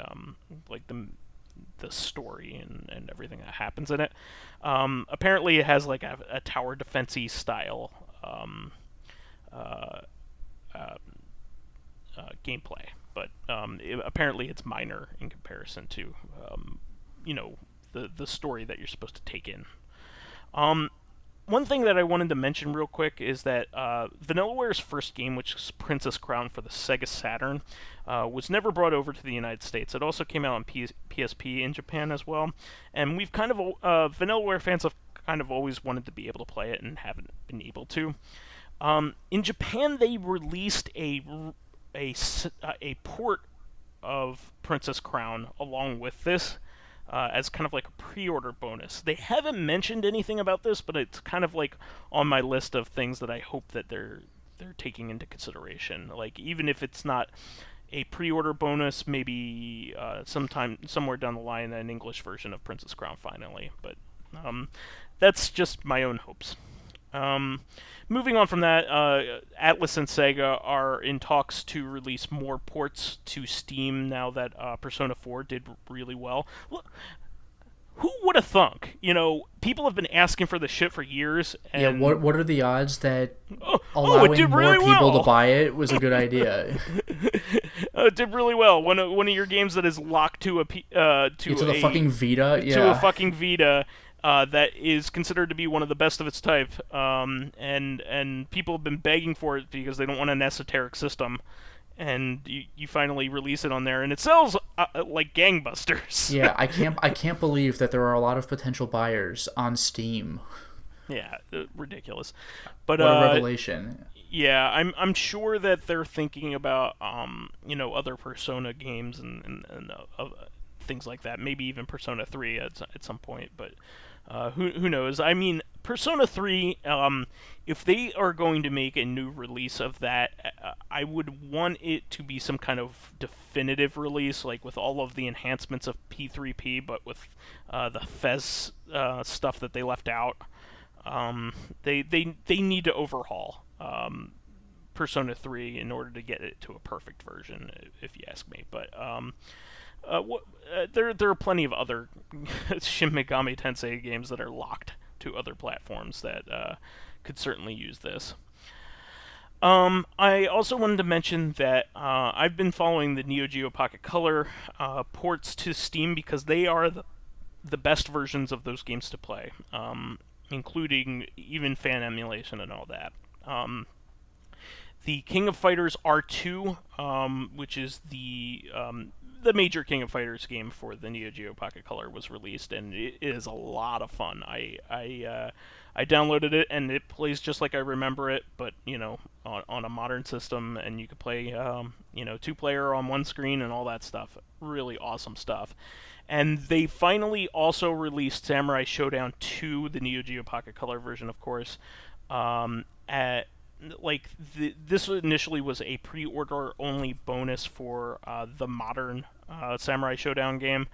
story and everything that happens in it. Apparently, it has like a tower defense-y style gameplay, but apparently it's minor in comparison to the story that you're supposed to take in. One thing that I wanted to mention real quick is that Vanillaware's first game, which is Princess Crown for the Sega Saturn, was never brought over to the United States. It also came out on PSP in Japan as well, and we've kind of Vanillaware fans have kind of always wanted to be able to play it and haven't been able to. In Japan, they released a port of Princess Crown along with this. As kind of like a pre-order bonus. They haven't mentioned anything about this, but it's kind of like on my list of things that I hope that they're taking into consideration. Like even if it's not a pre-order bonus, maybe somewhere down the line an English version of Princess Crown finally. But that's just my own hopes. Moving on from that, Atlas and Sega are in talks to release more ports to Steam now that Persona 4 did really well. Look, who would have thunk? People have been asking for the shit for years. And yeah, what are the odds that allowing more people to buy it was a good idea? It did really well. One of your games that is locked to the fucking Vita, to a fucking Vita. That is considered to be one of the best of its type, and people have been begging for it because they don't want an esoteric system, and you finally release it on there, and it sells like gangbusters. Yeah, I can't believe that there are a lot of potential buyers on Steam. Yeah, ridiculous. But what a revelation. Yeah, I'm sure that they're thinking about other Persona games and things like that. Maybe even Persona 3 at some point, but. Who knows? I mean, Persona 3, if they are going to make a new release of that, I would want it to be some kind of definitive release, like with all of the enhancements of P3P, but with the Fez stuff that they left out. They need to overhaul Persona 3 in order to get it to a perfect version, if you ask me. But there are plenty of other Shin Megami Tensei games that are locked to other platforms that could certainly use this. I also wanted to mention that I've been following the Geo Pocket Color ports to Steam because they are the best versions of those games to play, including even fan emulation and all that. The King of Fighters R2, which is the major King of Fighters game for the Geo Pocket Color, was released, and it is a lot of fun. I downloaded it, and it plays just like I remember it, but on a modern system, and you could play 2-player on one screen and all that stuff. Really awesome stuff. And they finally also released Samurai Showdown 2, the Geo Pocket Color version, of course. This initially was a pre-order only bonus for the modern Samurai Showdown game.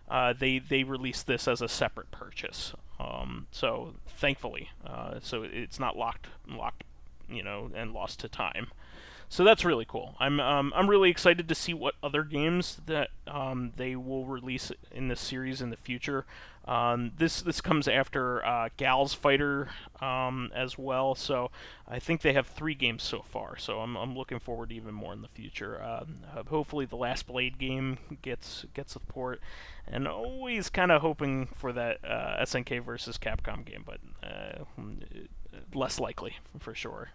They released this as a separate purchase. So thankfully, so it's not locked, and lost to time. So that's really cool. I'm really excited to see what other games that they will release in this series in the future. This comes after Gal's Fighter as well, so I think they have 3 games so far. So I'm looking forward to even more in the future. Hopefully, the Last Blade game gets support, and always kind of hoping for that SNK versus Capcom game, but less likely for sure.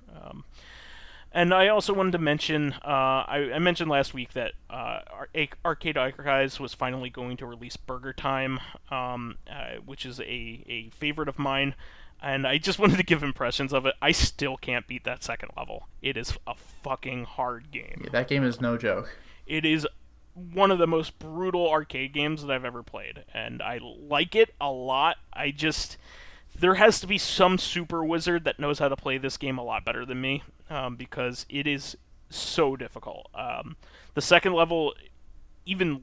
And I also wanted to mention, I mentioned last week that Arcade Archives was finally going to release Burger Time, which is a favorite of mine, and I just wanted to give impressions of it. I still can't beat that second level. It is a fucking hard game. Yeah, that game is no joke. It is one of the most brutal arcade games that I've ever played, and I like it a lot. There has to be some super wizard that knows how to play this game a lot better than me, because it is so difficult. The second level even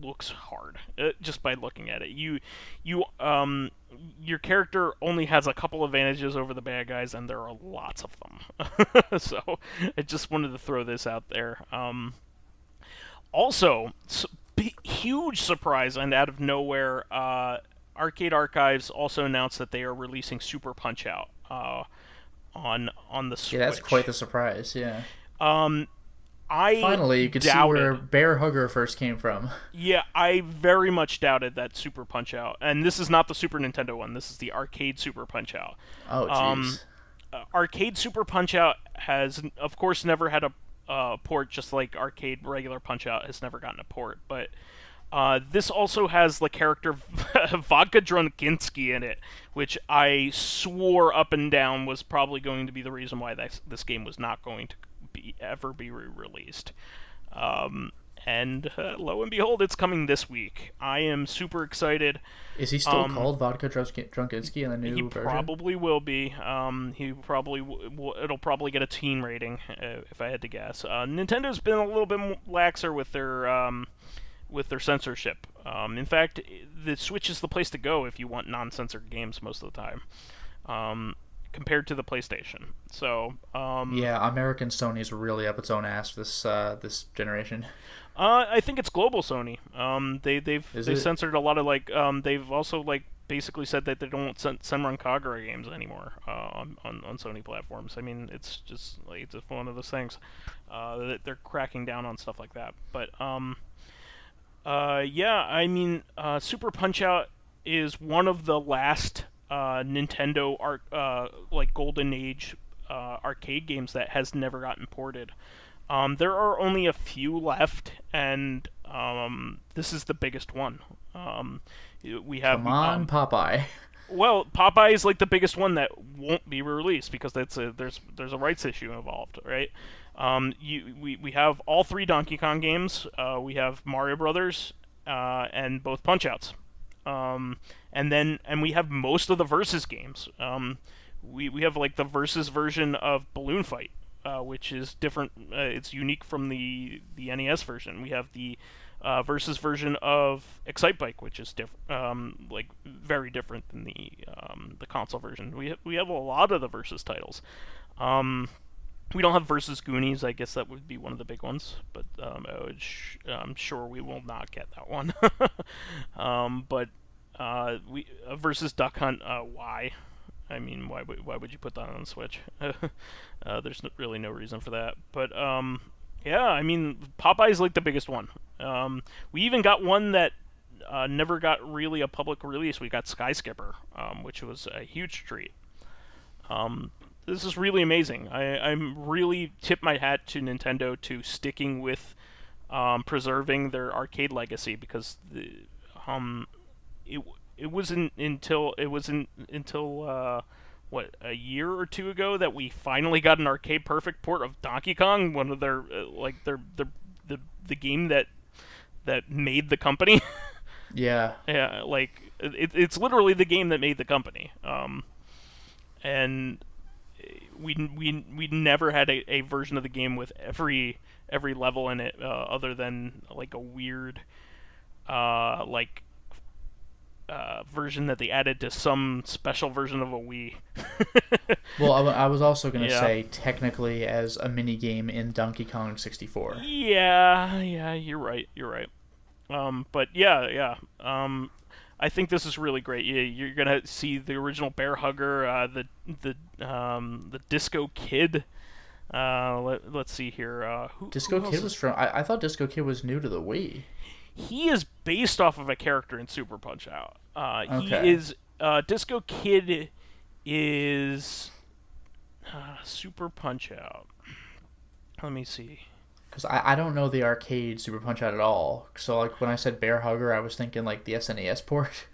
looks hard just by looking at it. Your character only has a couple advantages over the bad guys, and there are lots of them. So I just wanted to throw this out there. Also, huge surprise and out of nowhere. Arcade Archives also announced that they are releasing Super Punch-Out on the Switch. Yeah, that's quite the surprise, yeah. I Finally, you could see where Bear Hugger first came from. Yeah, I very much doubted that Super Punch-Out. And this is not the Super Nintendo one. This is the Arcade Super Punch-Out. Oh, jeez. Arcade Super Punch-Out has, of course, never had a port, just like Arcade regular Punch-Out has never gotten a port. But this also has the character Vodka Drunkinski in it, which I swore up and down was probably going to be the reason why this game was not going to ever be re-released. And lo and behold, it's coming this week. I am super excited. Is he still called Vodka Drunkinski in the new version? He probably will be. It'll probably get a teen rating, if I had to guess. Nintendo's been a little bit laxer with their censorship. In fact, the Switch is the place to go if you want non-censored games most of the time, compared to the PlayStation. So yeah, American Sony's really up its own ass this generation. I think it's global Sony. They've censored a lot of they've also basically said that they don't want Senran Kagura games anymore on Sony platforms. I mean, it's just it's one of those things that they're cracking down on stuff like that. But yeah, I mean, Super Punch-Out is one of the last Nintendo Golden Age arcade games that has never gotten ported. There are only a few left, and this is the biggest one. We have Come on, Popeye. Well, Popeye is the biggest one that won't be released because there's a rights issue involved, right? We have all 3 Donkey Kong games. We have Mario Brothers, and both Punch-Outs. And we have most of the Versus games. We have the Versus version of Balloon Fight, which is different. It's unique from the NES version. We have the Versus version of Excite Bike, which is different, very different than the console version. We have a lot of the Versus titles. We don't have Versus Goonies. I guess that would be one of the big ones, but I'm sure we will not get that one. But we Versus Duck Hunt. Why? I mean, why would you put that on the Switch? There's really no reason for that. But yeah, I mean, Popeye's the biggest one. We even got one that never got really a public release. We got Sky Skipper, which was a huge treat. This is really amazing. I'm really tip my hat to Nintendo to sticking with preserving their arcade legacy, because it wasn't until what, a year or two ago that we finally got an arcade perfect port of Donkey Kong, one of their the game that made the company. Yeah. Yeah, it's literally the game that made the company. And we never had a version of the game with every level in it, other than a weird version that they added to some special version of a Wii. Well, I was also gonna Yeah. say technically as a mini game in Donkey Kong 64. Yeah, you're right. You're right. But yeah. I think this is really great. You're gonna see the original Bear Hugger, the Disco Kid. Let's see here. Disco Who else Kid is... was from. I thought Disco Kid was new to the Wii. He is based off of a character in Super Punch Out. He Okay. is Disco Kid is Super Punch Out. Let me see. Because I don't know the arcade Super Punch Out at all. So like when I said Bear Hugger, I was thinking like the SNES port.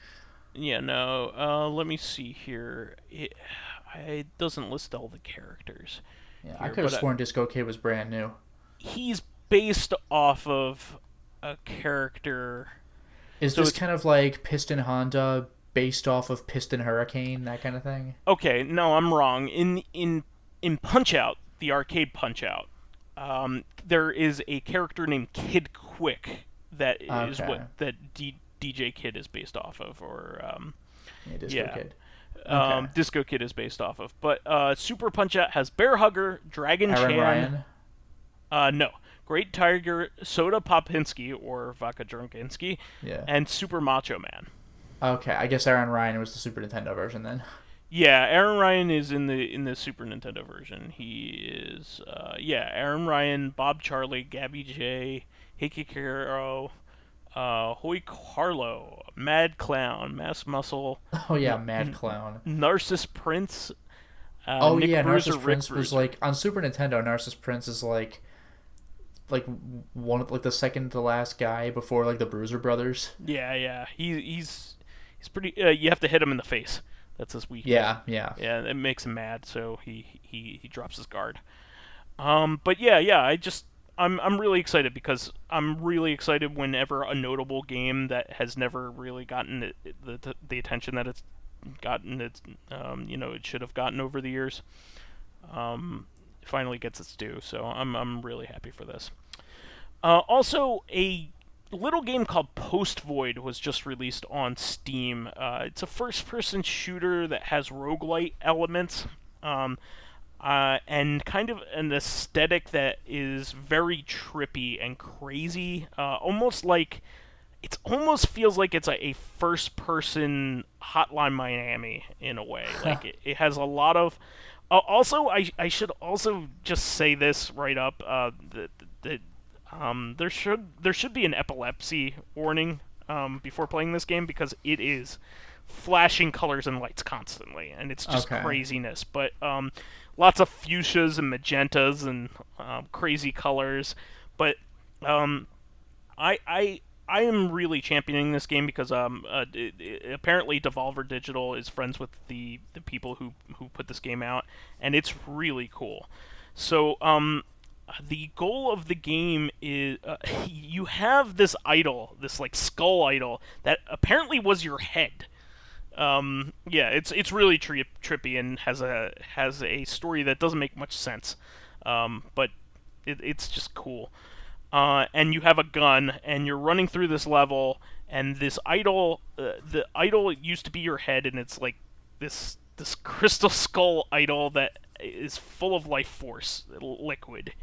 Yeah, no. Let me see here. It doesn't list all the characters Yeah, I here, could have but sworn Disco Kid was brand new. he's based off of a character. Is So this it's kind of like Piston Honda based off of Piston Hurricane, that kind of thing? okay. No, I'm wrong. In Punch Out, the arcade Punch Out, there is a character named Kid Quick that is Okay. what DJ Kid is based off of, or Yeah, Disco yeah. Kid. Okay. Disco Kid is based off of. But Super Punch Out has Bear Hugger, Dragon Aaron Chan, Ryan. no, Great Tiger, Soda Popinski or Vodka Drunkinski, Yeah. and Super Macho Man. Okay, I guess Aaron Ryan was the Super Nintendo version then. Yeah, Aaron Ryan is in the Super Nintendo version. He is Aaron Ryan, Bob Charlie, Gabby J, Hikikaro, Hoy Carlo, Mad Clown, Mass Muscle, Oh yeah, Mad Clown. Narcissus Prince, Oh Nick yeah, Bruiser, Narcissus Rick Prince was Bruiser. like on Super Nintendo. Narcissus Prince is like one of like the second to last guy before like the Bruiser Brothers. Yeah. He's pretty. You have to hit him in the face. That's his weakness. Yeah. Yeah, it makes him mad, so he drops his guard. But yeah, I'm really excited because I'm really excited whenever a notable game that has never really gotten the attention that it's gotten, it should have gotten over the years, finally gets its due. So I'm really happy for this. Also, a little game called Post Void was just released on Steam. It's a first-person shooter that has roguelite elements, and kind of an aesthetic that is very trippy and crazy. It almost feels like it's a first-person Hotline Miami in a way. Like it has a lot of. Also, I should also just say this right up. There should be an epilepsy warning before playing this game because it is flashing colors and lights constantly, and it's just Okay. craziness. But lots of fuchsias and magentas and crazy colors. But I am really championing this game because apparently Devolver Digital is friends with the people who put this game out, and it's really cool. So the goal of the game is you have this idol, this like skull idol that apparently was your head. It's really trippy and has a story that doesn't make much sense, but it's just cool. And you have a gun, and you're running through this level, and this idol, the idol used to be your head, and it's like this crystal skull idol that is full of life force, liquid,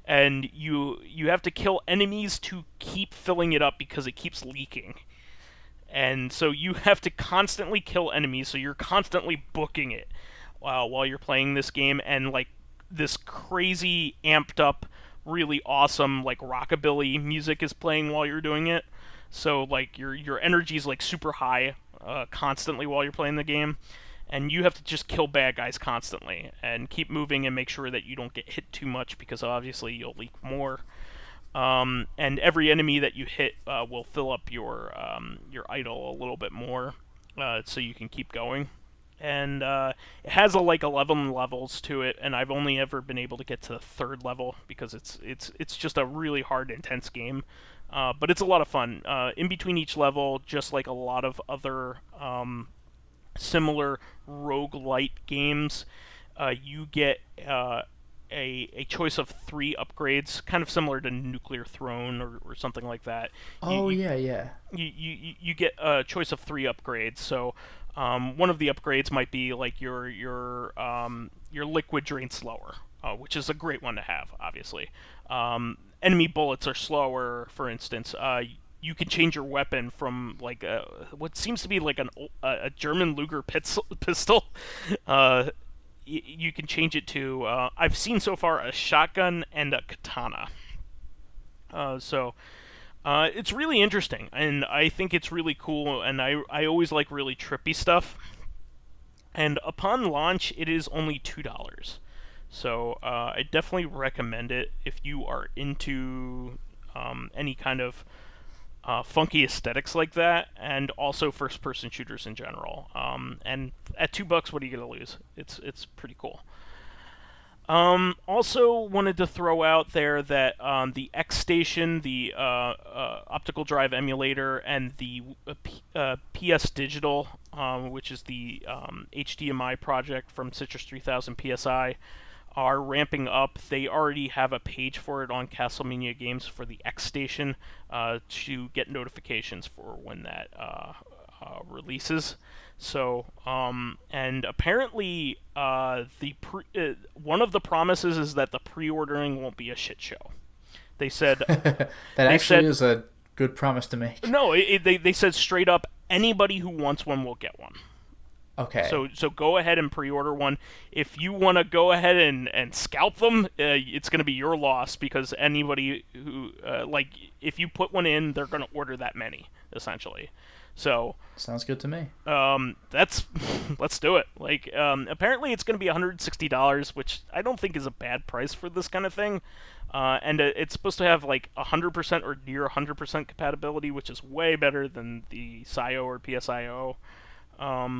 and you have to kill enemies to keep filling it up because it keeps leaking. And so you have to constantly kill enemies, so you're constantly booking it while you're playing this game, and like this crazy amped up really awesome like rockabilly music is playing while you're doing it. So like your energy's like super high constantly while you're playing the game, and you have to just kill bad guys constantly and keep moving and make sure that you don't get hit too much because obviously you'll leak more. And every enemy that you hit will fill up your idol a little bit more, so you can keep going. And it has like 11 levels to it, and I've only ever been able to get to the third level because it's just a really hard, intense game. But it's a lot of fun. In between each level, just like a lot of other similar roguelite games, you get a choice of 3 upgrades, kind of similar to Nuclear Throne or something like that. Oh, yeah, yeah. You get a choice of 3 upgrades. So one of the upgrades might be like your liquid drain slower, which is a great one to have, obviously. Enemy bullets are slower, for instance. You can change your weapon from like what seems to be like a German Luger pistol. You can change it to I've seen so far a shotgun and a katana. So it's really interesting, and I think it's really cool, and I always like really trippy stuff. And upon launch, it is only $2. So I definitely recommend it if you are into any kind of funky aesthetics like that, and also first-person shooters in general. And at $2, what are you gonna lose? It's pretty cool. Also wanted to throw out there that the xStation, the optical drive emulator, and the PSDigital, which is the HDMI project from Citrus 3000 PSI, are ramping up. They already have a page for it on Castlemania Games for the xStation to get notifications for when that releases. So, and apparently, one of the promises is that the pre-ordering won't be a shit show. They said is a good promise to make. No, they said straight up, anybody who wants one will get one. Okay. So go ahead and pre-order one. If you want to go ahead and scalp them, it's going to be your loss, because anybody who if you put one in, they're going to order that many, essentially. So sounds good to me. Let's do it. Apparently it's going to be $160, which I don't think is a bad price for this kind of thing. And it's supposed to have 100% or near 100% compatibility, which is way better than the SIO or PSIO.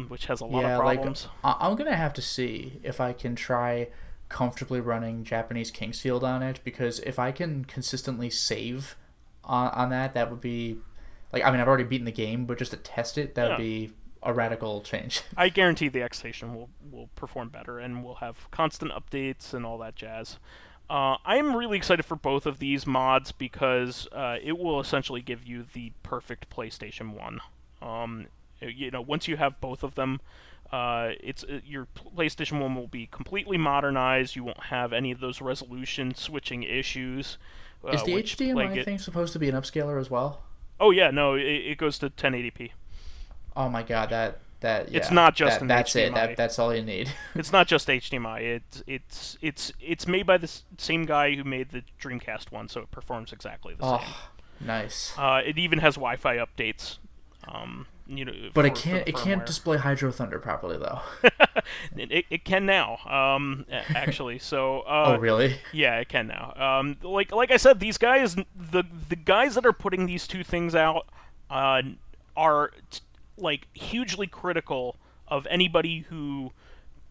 Which has a lot of problems. I'm going to have to see if I can try comfortably running Japanese Kingsfield on it, because if I can consistently save on that, that would be... I've already beaten the game, but just to test it, that would be a radical change. I guarantee the xStation will perform better, and we'll have constant updates and all that jazz. I'm really excited for both of these mods, because it will essentially give you the perfect PlayStation 1. Once you have both of them, your PlayStation 1 will be completely modernized. You won't have any of those resolution switching issues. Is the HDMI thing supposed to be an upscaler as well? Oh yeah, no, it goes to 1080p. Oh my god, that it's not just that's HDMI. That's all you need. It's not just HDMI. It's made by the same guy who made the Dreamcast one, so it performs exactly the same. Nice. It even has Wi-Fi updates. But it can't display Hydro Thunder properly though. it can now, actually. So. Oh really? Yeah, it can now. Like I said, these guys, the guys that are putting these two things out, are hugely critical of anybody who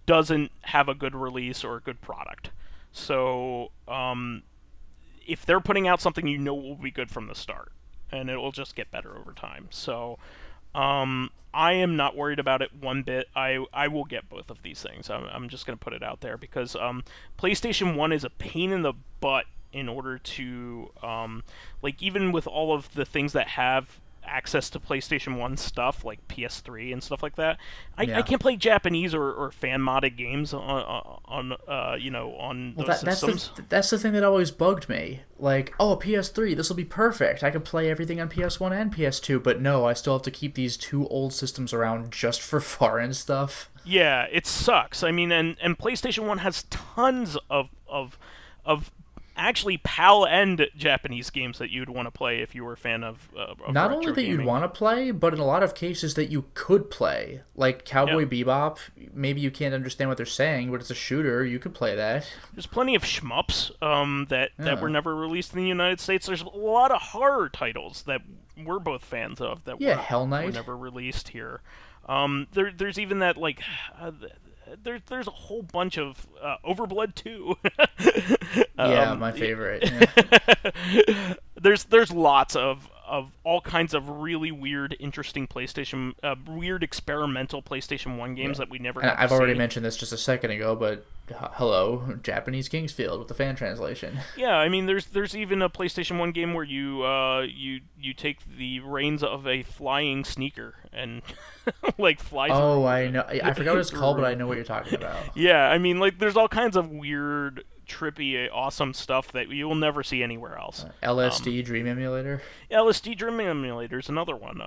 doesn't have a good release or a good product. So, if they're putting out something, will be good from the start, and it will just get better over time. So. I am not worried about it one bit. I will get both of these things. I'm just going to put it out there, because PlayStation 1 is a pain in the butt in order to, even with all of the things that have access to PlayStation 1 stuff, like PS3 and stuff like that, I can't play Japanese or fan-modded games on those systems. That's the thing that always bugged me. A PS3, this will be perfect. I could play everything on PS1 and PS2, but no, I still have to keep these two old systems around just for foreign stuff. Yeah, it sucks. And PlayStation 1 has tons of actually PAL and Japanese games that you'd want to play if you were a fan of not only that gaming. You'd want to play, but in a lot of cases that you could play. Like Cowboy Bebop, maybe you can't understand what they're saying, but it's a shooter, you could play that. There's plenty of shmups that were never released in the United States. There's a lot of horror titles that we're both fans of that Hell Knight were never released here. There's even that there's a whole bunch of Overblood 2. My favorite. Yeah. There's lots of all kinds of really weird, interesting weird experimental PlayStation 1 games that we never got to I've already see. mentioned this just a second ago, but hello, Japanese Kingsfield with the fan translation. Yeah, I mean, there's even a PlayStation 1 game where you take the reins of a flying sneaker and like fly Oh, through. I know. I forgot what it's through a called, but I room. know what you're talking about. Yeah, I mean, like there's all kinds of weird, trippy, awesome stuff that you will never see anywhere else. LSD Dream Emulator. LSD Dream Emulator is another one.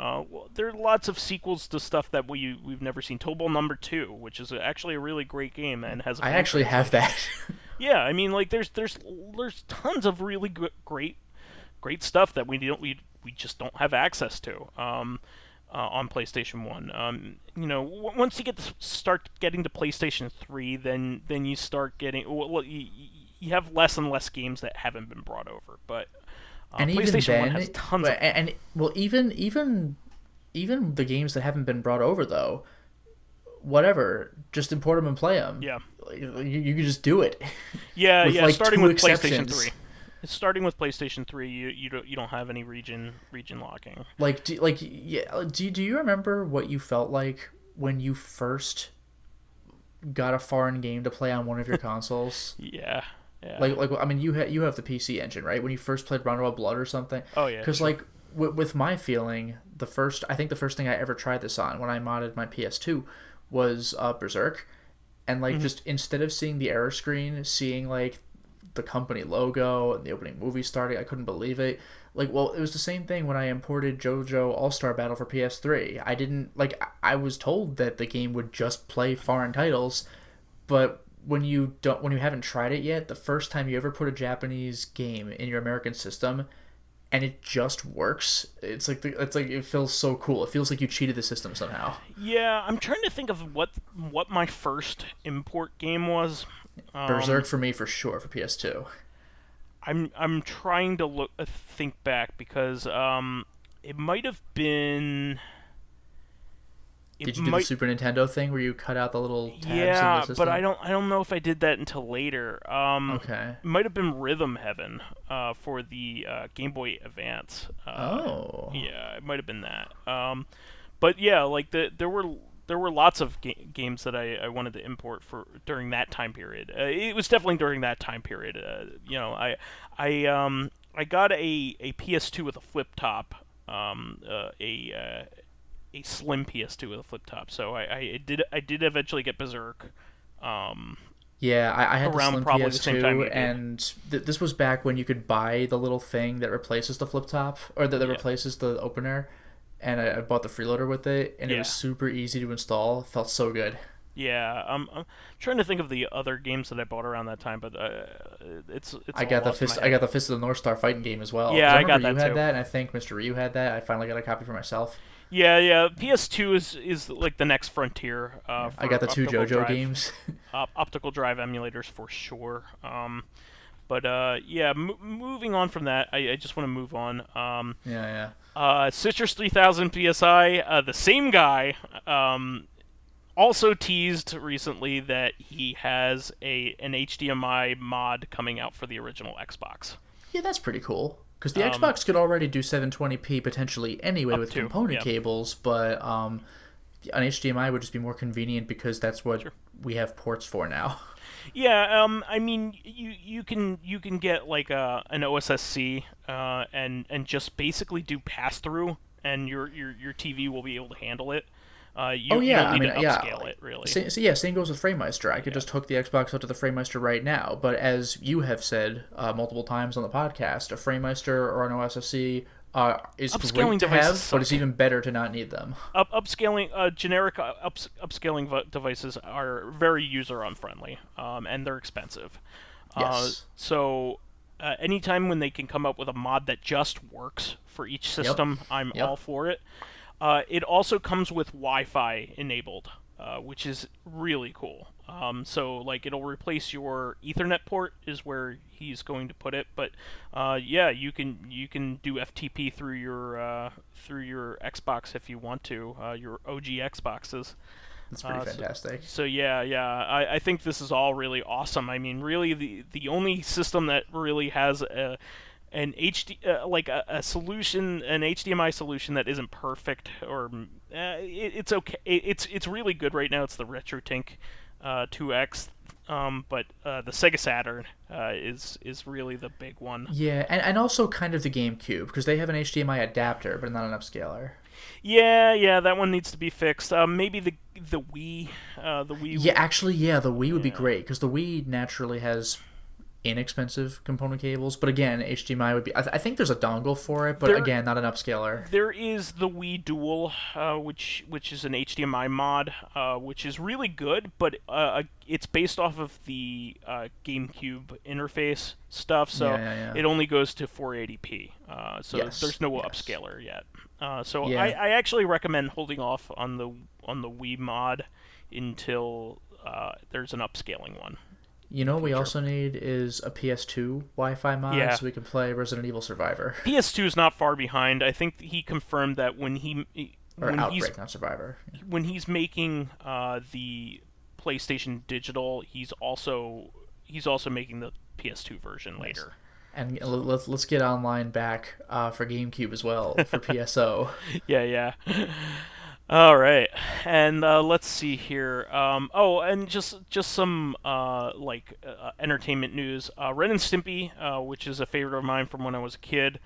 There are lots of sequels to stuff that we've never seen. Tobal Number 2, which is actually a really great game and has a I fan actually have translation. that. Yeah, I mean, like there's tons of really great stuff that we just don't have access to on PlayStation 1. Once you start getting to PlayStation 3, then you start getting you have less and less games that haven't been brought over. But And even PlayStation 1 then, has tons of and well, even the games that haven't been brought over though, whatever, just import them and play them. yeah. You can just do it. Yeah, With yeah. like Starting two with PlayStation exceptions. 3. Starting with PlayStation 3, you don't have any region locking. Do you remember what you felt like when you first got a foreign game to play on one of your consoles? Yeah, yeah. I mean, you have the PC engine, right? When you first played Round Blood or something. Oh yeah. Because Sure. like with my feeling, I think the first thing I ever tried this on when I modded my PS2 was Berserk, and like just instead of seeing the error screen, seeing like the company logo and the opening movie starting, I couldn't believe it. Like, well, it was the same thing when I imported JoJo All-Star Battle for PS3. I didn't like. I was told that the game would just play foreign titles, but when you haven't tried it yet, the first time you ever put a Japanese game in your American system and it just works, it's like it feels so cool. It feels like you cheated the system somehow. Yeah, I'm trying to think of what my first import game was. Berserk for me for sure for PS2. I'm trying to think back because it might have been. Did you do the Super Nintendo thing where you cut out the little tabs in the system? But I don't know if I did that until later. Okay. It might have been Rhythm Heaven for the Game Boy Advance. Oh. Yeah, it might have been that. But yeah, like there were lots of games that I wanted to import for during that time period. It was definitely during that time period. I got a PS2 with a flip top, a slim PS2 with a flip top. So I did eventually get Berserk. Yeah, I had the Around slim probably the same time you PS2, did. and this was back when you could buy the little thing that replaces the flip top, or that Yeah. replaces the opener, and I bought the freeloader with it, and it Yeah. was super easy to install. It felt so good. Yeah, I'm trying to think of the other games that I bought around that time, but it's I all got the lost in my fist. head. I got the Fist of the North Star fighting game as well. Yeah, 'Cause I got remember you that had too. that, and I think Mr. Ryu had that. I finally got a copy for myself. Yeah. PS2 is like the next frontier. For I got the two optical JoJo drive. games. Optical drive emulators for sure. But yeah, moving on from that, I just want to move on. Yeah. Citrus 3000 PSI, the same guy, also teased recently that he has an HDMI mod coming out for the original Xbox. Yeah, that's pretty cool. Because the Xbox could already do 720p potentially anyway with component cables, but an HDMI would just be more convenient because that's what we have ports for now. Yeah, I mean, you can get like an OSSC and just basically do pass through, and your TV will be able to handle it. You don't need to upscale it, really. Same goes with FrameMeister. I could just hook the Xbox up to the FrameMeister right now, but as you have said multiple times on the podcast, a FrameMeister or an OSSC is Upscaling great to devices have, suck. but it's even better to not need them. Upscaling generic upscaling devices are very user unfriendly, and they're expensive. Yes. So anytime when they can come up with a mod that just works for each system, I'm all for it. It also comes with Wi-Fi enabled, which is really cool. So like it'll replace your Ethernet port is where he's going to put it, but yeah, you can do FTP through your Xbox if you want to, your OG Xboxes. That's pretty fantastic. So yeah, I think this is all really awesome. I mean, really the only system that really has an a solution, an HDMI solution that isn't perfect, or it's okay. It's really good right now. It's the RetroTink 2X but the Sega Saturn is really the big one. Yeah, and also kind of the GameCube, because they have an HDMI adapter, but not an upscaler. Yeah, that one needs to be fixed. Maybe the Wii, the Wii. Yeah, actually, yeah, the Wii would be Yeah. great, because the Wii naturally has inexpensive component cables, but again, HDMI would be. I think there's a dongle for it, but There, again, not an upscaler. there is the Wii Dual, which is an HDMI mod, which is really good, but it's based off of the GameCube interface stuff, so Yeah. it only goes to 480p. So Yes, there's no yes. upscaler yet. So Yeah. I actually recommend holding off on the Wii mod until there's an upscaling one. You know what we Future. also need is a PS2 Wi-Fi mod Yeah. so we can play Resident Evil Survivor. PS2 is not far behind. I think he confirmed that Or Outbreak, not Survivor. when he's making the PlayStation Digital, he's also making the PS2 version later. And let's get online back for GameCube as well for PSO. Yeah. All right, and let's see here. And just some entertainment news. Ren and Stimpy, which is a favorite of mine from when I was a kid,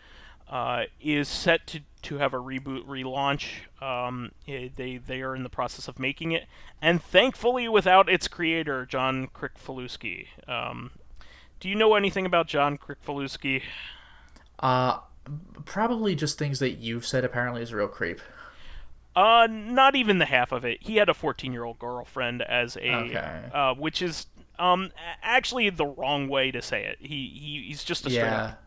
is set to have a relaunch. They are in the process of making it, and thankfully without its creator, John Kricfaluski. Do you know anything about John Kricfaluski? Probably just things that you've said apparently is a real creep. Not even the half of it. He had a 14-year-old girlfriend as a, Okay. which is actually the wrong way to say it. He's just a straight up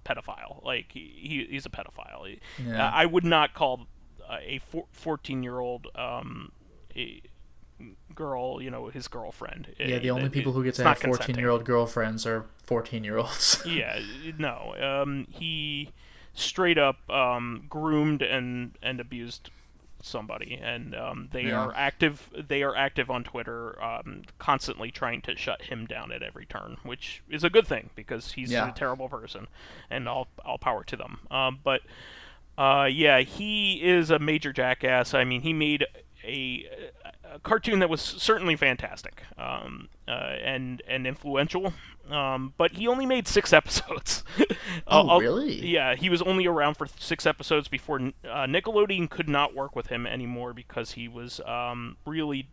pedophile. Like he's a pedophile. Yeah. I would not call a 14-year-old girl, his girlfriend. Yeah, the only people who get to have 14-year-old girlfriends are 14-year-olds. Yeah, no. He straight up groomed and abused somebody, and they are active. They are active on Twitter, constantly trying to shut him down at every turn, which is a good thing because he's a terrible person, and all power to them. But he is a major jackass. I mean, he made a cartoon that was certainly fantastic and influential. But he only made 6 episodes. Really? Yeah, he was only around for 6 episodes before Nickelodeon could not work with him anymore because he was really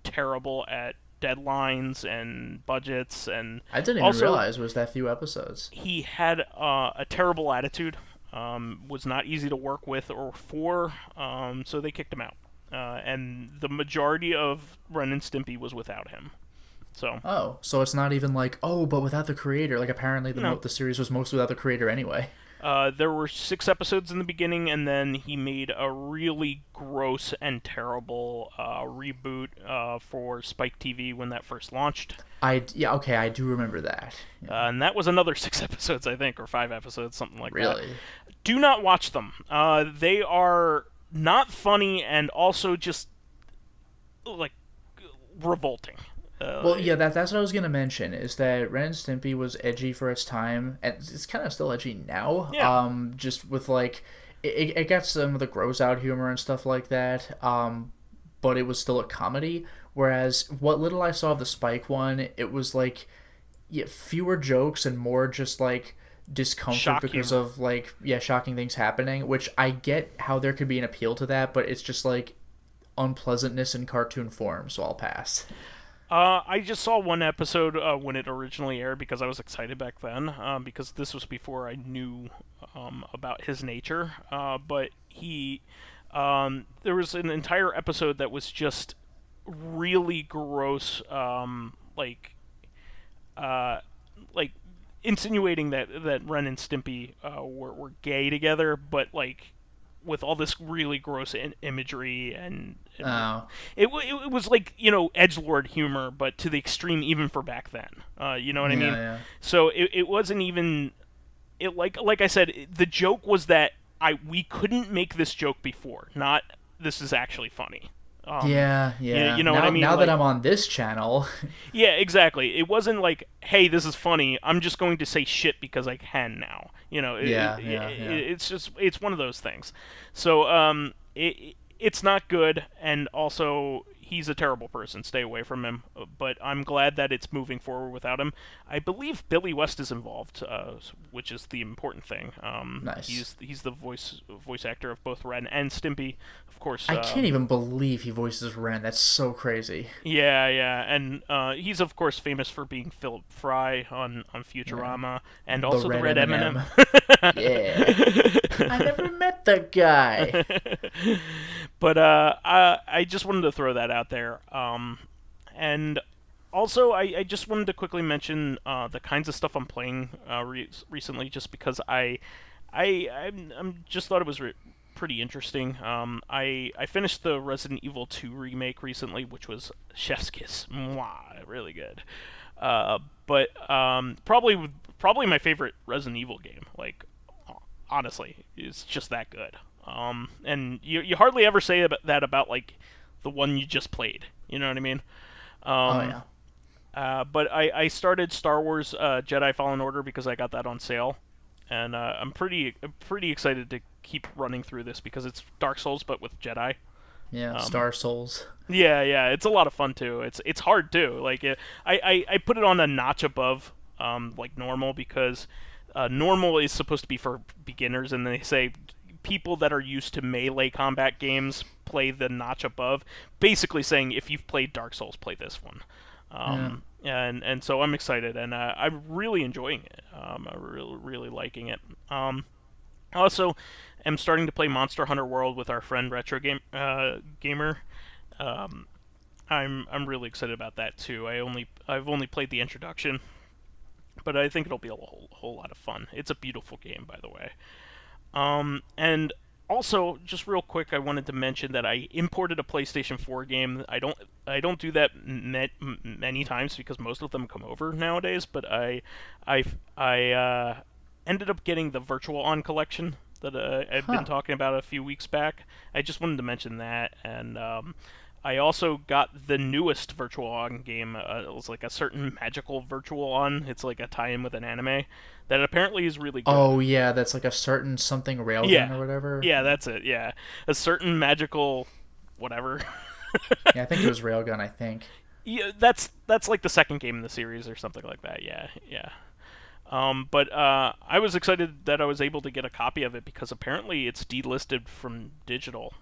terrible at deadlines and budgets, and I didn't even realize it was that few episodes. He had a terrible attitude, was not easy to work with or for, so they kicked him out. And the majority of Ren and Stimpy was without him. So it's not even like, but without the creator. Like, apparently the series was mostly without the creator anyway. There were 6 episodes in the beginning, and then he made a really gross and terrible reboot for Spike TV when that first launched. I do remember that. Yeah. And that was another 6 episodes, I think, or 5 episodes, something like that. Really? Do not watch them. They are not funny and also just, like, revolting. That's what I was gonna mention. Is that Ren and Stimpy was edgy for its time, and it's kind of still edgy now. Yeah. Just with like, it got some of the gross out humor and stuff like that. But it was still a comedy. Whereas what little I saw of the Spike one, it was like, fewer jokes and more just like discomfort because of like shocking things happening. Which I get how there could be an appeal to that, but it's just like unpleasantness in cartoon form. So I'll pass. I just saw one episode when it originally aired because I was excited back then, because this was before I knew about his nature. But there was an entire episode that was just really gross, like insinuating that Ren and Stimpy were gay together, but like with all this really gross imagery and it was like edgelord humor, but to the extreme even for back then. You know what I mean? Yeah. So it wasn't even like I said, the joke was that we couldn't make this joke before, not this is actually funny. You know what I mean? Now that I'm on this channel. Yeah, exactly. It wasn't like, hey, this is funny, I'm just going to say shit because I can now. It's one of those things. So it's not good, and also he's a terrible person. Stay away from him. But I'm glad that it's moving forward without him. I believe Billy West is involved, which is the important thing. Nice. He's the voice actor of both Ren and Stimpy, of course. I can't even believe he voices Ren. That's so crazy. Yeah, yeah, and he's of course famous for being Philip Fry on Yeah. Futurama, and The also the red Red M&M. M&M. Yeah. I never met the guy. But I just wanted to throw that out there. And also, I just wanted to quickly mention the kinds of stuff I'm playing recently, just because I'm just thought it was pretty interesting. I finished the Resident Evil 2 remake recently, which was chef's kiss. Mwah, really good. But probably my favorite Resident Evil game. Like, honestly, it's just that good. And you hardly ever say that about like the one you just played. You know what I mean? Oh Um, yeah. but I started Star Wars Jedi Fallen Order because I got that on sale, and I'm pretty excited to keep running through this because it's Dark Souls but with Jedi. Yeah. Um, Star Souls. yeah, yeah, it's a lot of fun too. It's hard too. Like I put it on a notch above like normal because normal is supposed to be for beginners, and they say people that are used to melee combat games play the notch above, basically saying if you've played Dark Souls, play this one. Yeah. And so I'm excited, and I'm really enjoying it. I'm really liking it. I also am starting to play Monster Hunter World with our friend Gamer. Um, I'm really excited about that too. I've only played the introduction, but I think it'll be a whole lot of fun. It's a beautiful game, by the way. And also, just real quick, I wanted to mention that I imported a PlayStation 4 game. I don't do that many times because most of them come over nowadays. But I ended up getting the Virtual On collection that I've been Huh. talking about a few weeks back. I just wanted to mention that, and I also got the newest Virtual On game. It was like a certain magical Virtual On. It's like a tie-in with an anime that apparently is really good. Oh yeah, that's like a certain something railgun Yeah, or whatever. yeah, that's it. Yeah, a certain magical, whatever. Yeah, I think it was railgun. I think. Yeah, that's like the second game in the series or something like that. Yeah, yeah. But I was excited that I was able to get a copy of it because apparently it's delisted from digital.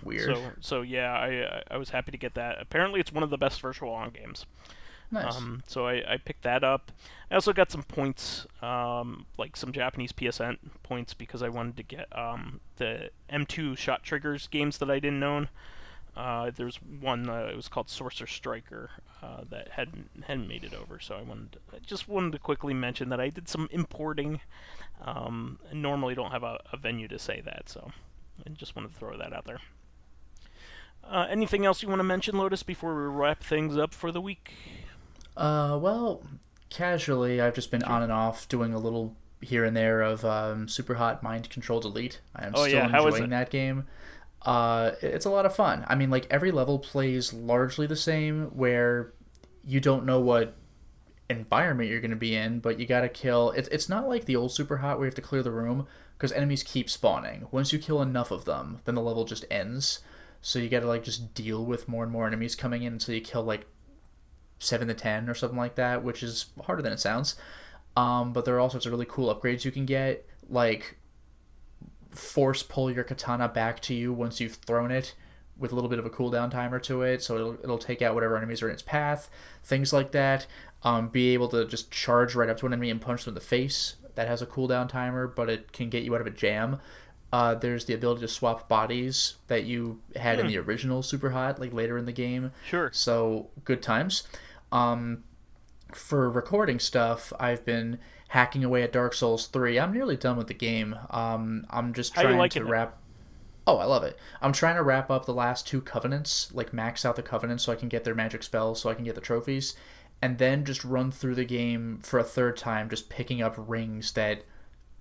Weird. So yeah, I was happy to get that. Apparently it's one of the best Virtual On games. Nice. So I picked that up. I also got some points, like some Japanese PSN points because I wanted to get the M2 shot triggers games that I didn't own. There's one it was called Sorcerer Striker that hadn't made it over, so I just wanted to quickly mention that I did some importing. And normally don't have a venue to say that, so I just wanted to throw that out there. Anything else you want to mention, Lotus, before we wrap things up for the week? Well, casually, I've just been Sure. on and off doing a little here and there of Super Hot Mind Control Delete. I am Oh still yeah, how is enjoying it? that game. It's a lot of fun. I mean, like every level plays largely the same, where you don't know what environment you're going to be in, but you got to kill. It's not like the old Super Hot where you have to clear the room because enemies keep spawning. Once you kill enough of them, then the level just ends. So you got to like just deal with more and more enemies coming in until you kill like 7 to 10 or something like that, which is harder than it sounds. But there are all sorts of really cool upgrades you can get, like force pull your katana back to you once you've thrown it with a little bit of a cooldown timer to it, so it'll take out whatever enemies are in its path, things like that. Be able to just charge right up to an enemy and punch them in the face. That has a cooldown timer, but it can get you out of a jam. There's the ability to swap bodies that you had in Hmm, the original Super Hot, like later in the game. sure. So good times. Um, for recording stuff, I've been hacking away at Dark Souls 3. I'm nearly done with the game. I'm just How you trying to liking it? wrap. Oh, I love it. I'm trying to wrap up the last two covenants, like max out the covenants so I can get their magic spells, so I can get the trophies, and then just run through the game for a third time, just picking up rings that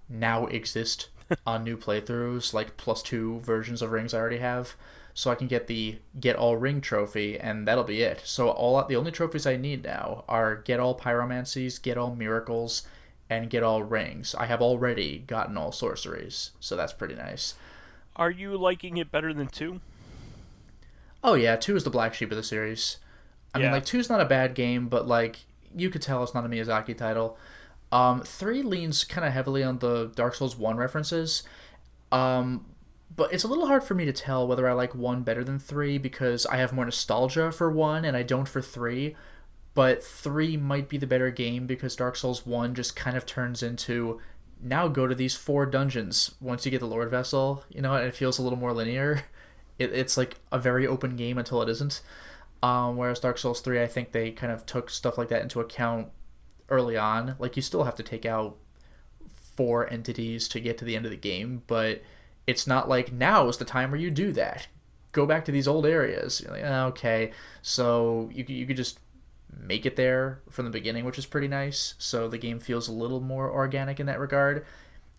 now exist on new playthroughs, like +2 versions of rings I already have, so I can get the get all ring trophy, and that'll be it. So the only trophies I need now are get all pyromancies, get all miracles, and get all rings. I have already gotten all sorceries, so that's pretty nice. Are you liking it better than two? Oh yeah, 2 is the black sheep of the series. I mean, Yeah. like 2 is not a bad game, but like you could tell it's not a Miyazaki title. 3 leans kind of heavily on the Dark Souls 1 references. Um, but it's a little hard for me to tell whether I like 1 better than 3 because I have more nostalgia for 1 and I don't for 3. But 3 might be the better game because Dark Souls 1 just kind of turns into now go to these 4 dungeons once you get the Lord Vessel, and it feels a little more linear. It's like a very open game until it isn't. Whereas Dark Souls 3, I think they kind of took stuff like that into account early on. Like, you still have to take out 4 entities to get to the end of the game, but it's not like now is the time where you do that. Go back to these old areas. You're like, okay. So you could just make it there from the beginning, which is pretty nice. So the game feels a little more organic in that regard.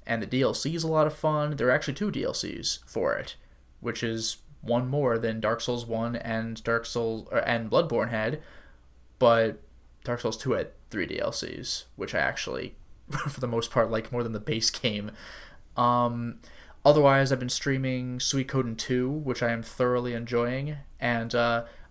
And the DLC is a lot of fun. There are actually 2 DLCs for it, which is one more than Dark Souls 1 and and Bloodborne had, but Dark Souls 2 had 3 DLCs, which I actually for the most part like more than the base game. Um Otherwise, I've been streaming Suikoden 2, which I am thoroughly enjoying, and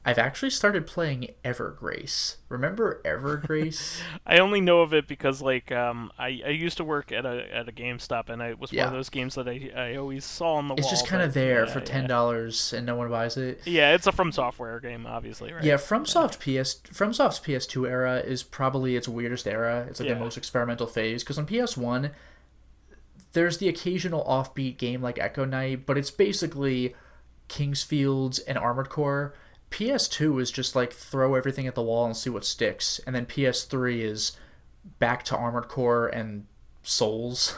I've actually started playing Evergrace. Remember Evergrace? I only know of it because I used to work at a GameStop, and it was one of Yeah. those games that I always saw on the It's wall. just kind of But there yeah, for yeah. $10 and no one buys it. Yeah, it's a From Software game, obviously, right? Yeah, Yeah. FromSoft's PS2 era is probably its weirdest era. It's like the Yeah. most experimental phase because on PS1 there's the occasional offbeat game like Echo Knight, but it's basically Kingsfields and Armored Core. PS2 is just like throw everything at the wall and see what sticks, and then PS3 is back to Armored Core and Souls,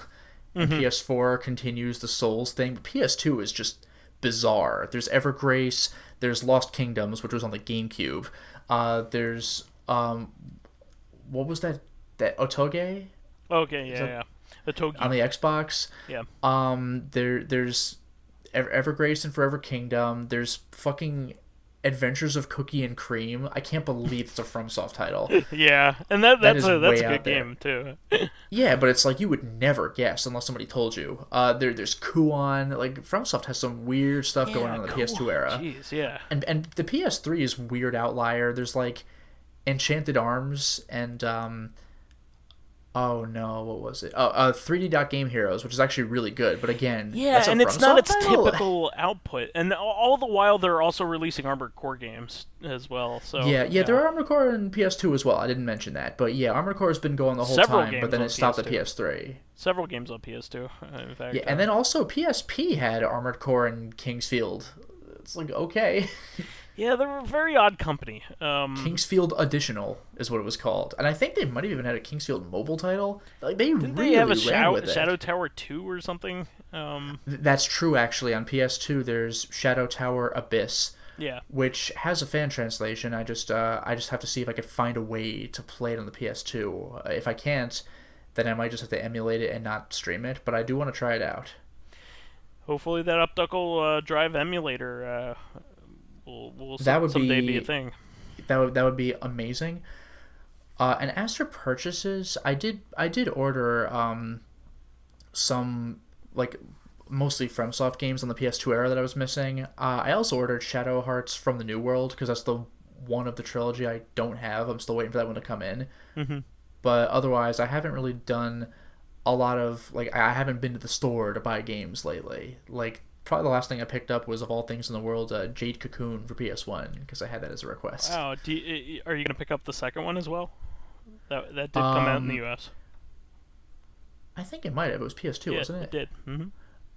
and Hmm. PS4 continues the Souls thing. But PS2 is just bizarre. There's Evergrace, there's Lost Kingdoms, which was on the GameCube. There's what was that Otoge Okay, is yeah, that yeah. The on Togi. the Xbox? Yeah. There's Evergrace and Forever Kingdom. There's fucking Adventures of Cookie and Cream. I can't believe it's a FromSoft title. Yeah, and That that's is a way good out there. game too. Yeah, but it's like you would never guess unless somebody told you. There's Kuon. Like FromSoft has some weird stuff going Yeah, on in the cool. PS2 era, Jeez, yeah. and the PS3 is weird outlier. There's like Enchanted Arms and oh no, what was it? 3D Dot Game Heroes, which is actually really good. But again, Yeah, that's a and it's not FromSoft its title. typical output, and all the while they're also releasing Armored Core games as well. So Yeah, there are Armored Core in PS2 as well. I didn't mention that, but yeah, Armored Core has been going the whole Several time, but games then on it stopped at PS2. PS3. Several games on PS2, in fact. Yeah, and then also PSP had Armored Core and Kingsfield. It's like okay, yeah, they're a very odd company. Kingsfield Additional is what it was called, and I think they might have even had a Kingsfield mobile title. Like they Didn't really they have a ran with it. Shadow Tower 2 or something? That's true, actually. On PS2, there's Shadow Tower Abyss, Yeah. which has a fan translation. I just have to see if I could find a way to play it on the PS2. If I can't, then I might just have to emulate it and not stream it. But I do want to try it out. Hopefully that optical drive emulator will That would someday be a be thing. that would be amazing. And as for purchases, I did order some like mostly FromSoft games on the PS2 era that I was missing. I also ordered Shadow Hearts from the New World because that's the one of the trilogy I don't have. I'm still waiting for that one to come in. Hmm. But otherwise, I haven't really done a lot of like I haven't been to the store to buy games lately. Like probably the last thing I picked up was of all things in the world, Jade Cocoon for PS1 because I had that as a request. Wow. Are you gonna pick up the second one as well? That did come out in the Um, U.S. I think it might have. It was PS2, Yeah, wasn't it it? did. Hmm.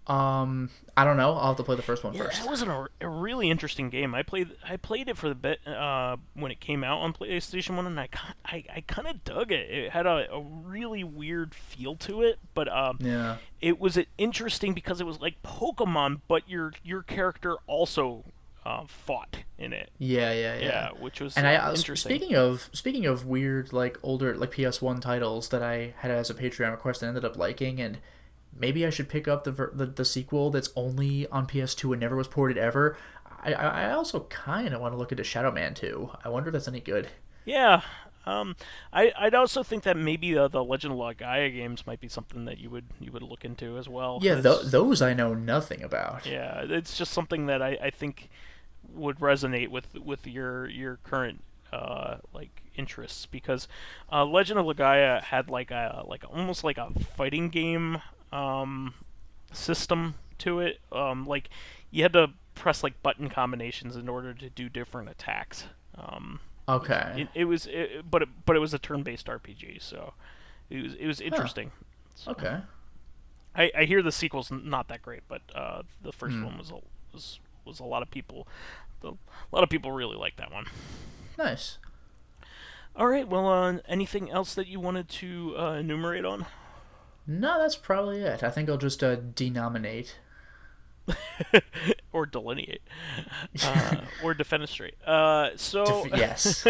I don't know. I'll have to play the first one Yeah, first. that was a really interesting game. I played it for the bit when it came out on PlayStation 1, and I kind of dug it. It had a really weird feel to it, but Yeah. it was interesting because it was like Pokemon, but your character also fought in it. Yeah. Yeah, which was And interesting. speaking of weird like older like PS1 titles that I had as a Patreon request and ended up liking, and maybe I should pick up the sequel that's only on PS2 and never was ported ever. I also kind of want to look into Shadow Man 2. I wonder if that's any good. Yeah. I'd also think that maybe the Legend of La Gaia games might be something that you would look into as well. Yeah, 'Cause, those I know nothing about. yeah, it's just something that I think would resonate with your current like interests, because Legend of Legaia had like a almost like a fighting game system to it. Like you had to press like button combinations in order to do different attacks. Okay. But it was a turn-based RPG, so it was Huh. interesting. So, Okay. I hear the sequel's not that great, but the first Hmm. one was a lot of people. A lot of people really like that one. Nice. All right. Well, anything else that you wanted to enumerate on? No, that's probably it. I think I'll just denominate. Or delineate, or defenestrate. Yes.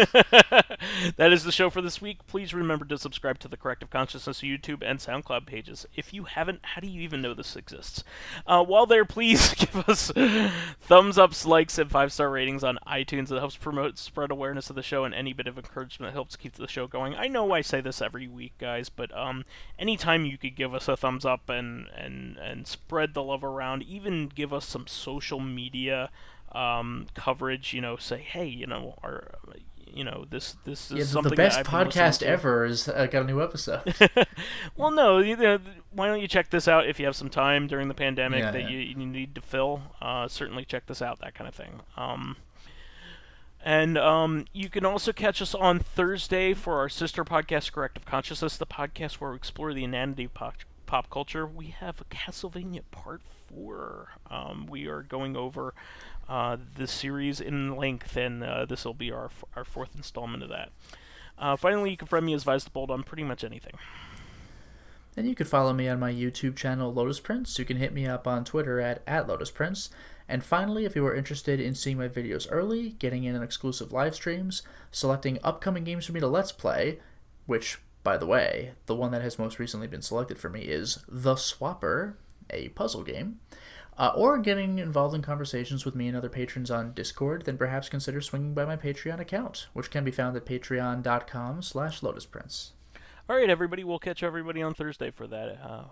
That is the show for this week. Please remember to subscribe to the Corrective Consciousness YouTube and Soundcloud pages. If you haven't, how do you even know this exists? While there, please give us thumbs ups, likes, and 5-star ratings on iTunes. It helps promote, spread awareness of the show, and any bit of encouragement helps keep the show going. I know I say this every week, guys, but anytime you could give us a thumbs up and spread the love around, even give us some social media coverage. Say, hey, this Yeah, is the something that best I've been listening podcast to. ever is got a new episode. Well, no, why don't you check this out if you have some time during the pandemic Yeah, that yeah. you need to fill? Certainly check this out, that kind of thing. And you can also catch us on Thursday for our sister podcast, Corrective Consciousness, the podcast where we explore the inanity of pop culture. We have a Castlevania Part 4. We are going over the series in length, and this will be our fourth installment of that. Finally, you can friend me as vysethebold on pretty much anything. And you can follow me on my YouTube channel, Lotus Prince. You can hit me up on Twitter at Lotus Prince. And finally, if you are interested in seeing my videos early, getting in on exclusive live streams, selecting upcoming games for me to Let's Play, which, by the way, the one that has most recently been selected for me is The Swapper, a puzzle game, or getting involved in conversations with me and other patrons on Discord, then perhaps consider swinging by my Patreon account, which can be found at patreon.com/lotusprince. All right, everybody. We'll catch everybody on Thursday for that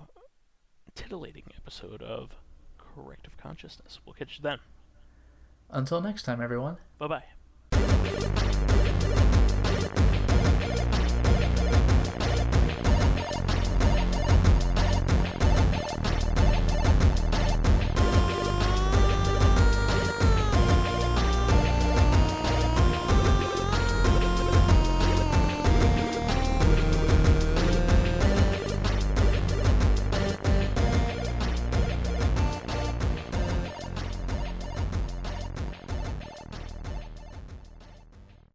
titillating episode of Corrective Consciousness. We'll catch you then. Until next time, everyone. Bye-bye.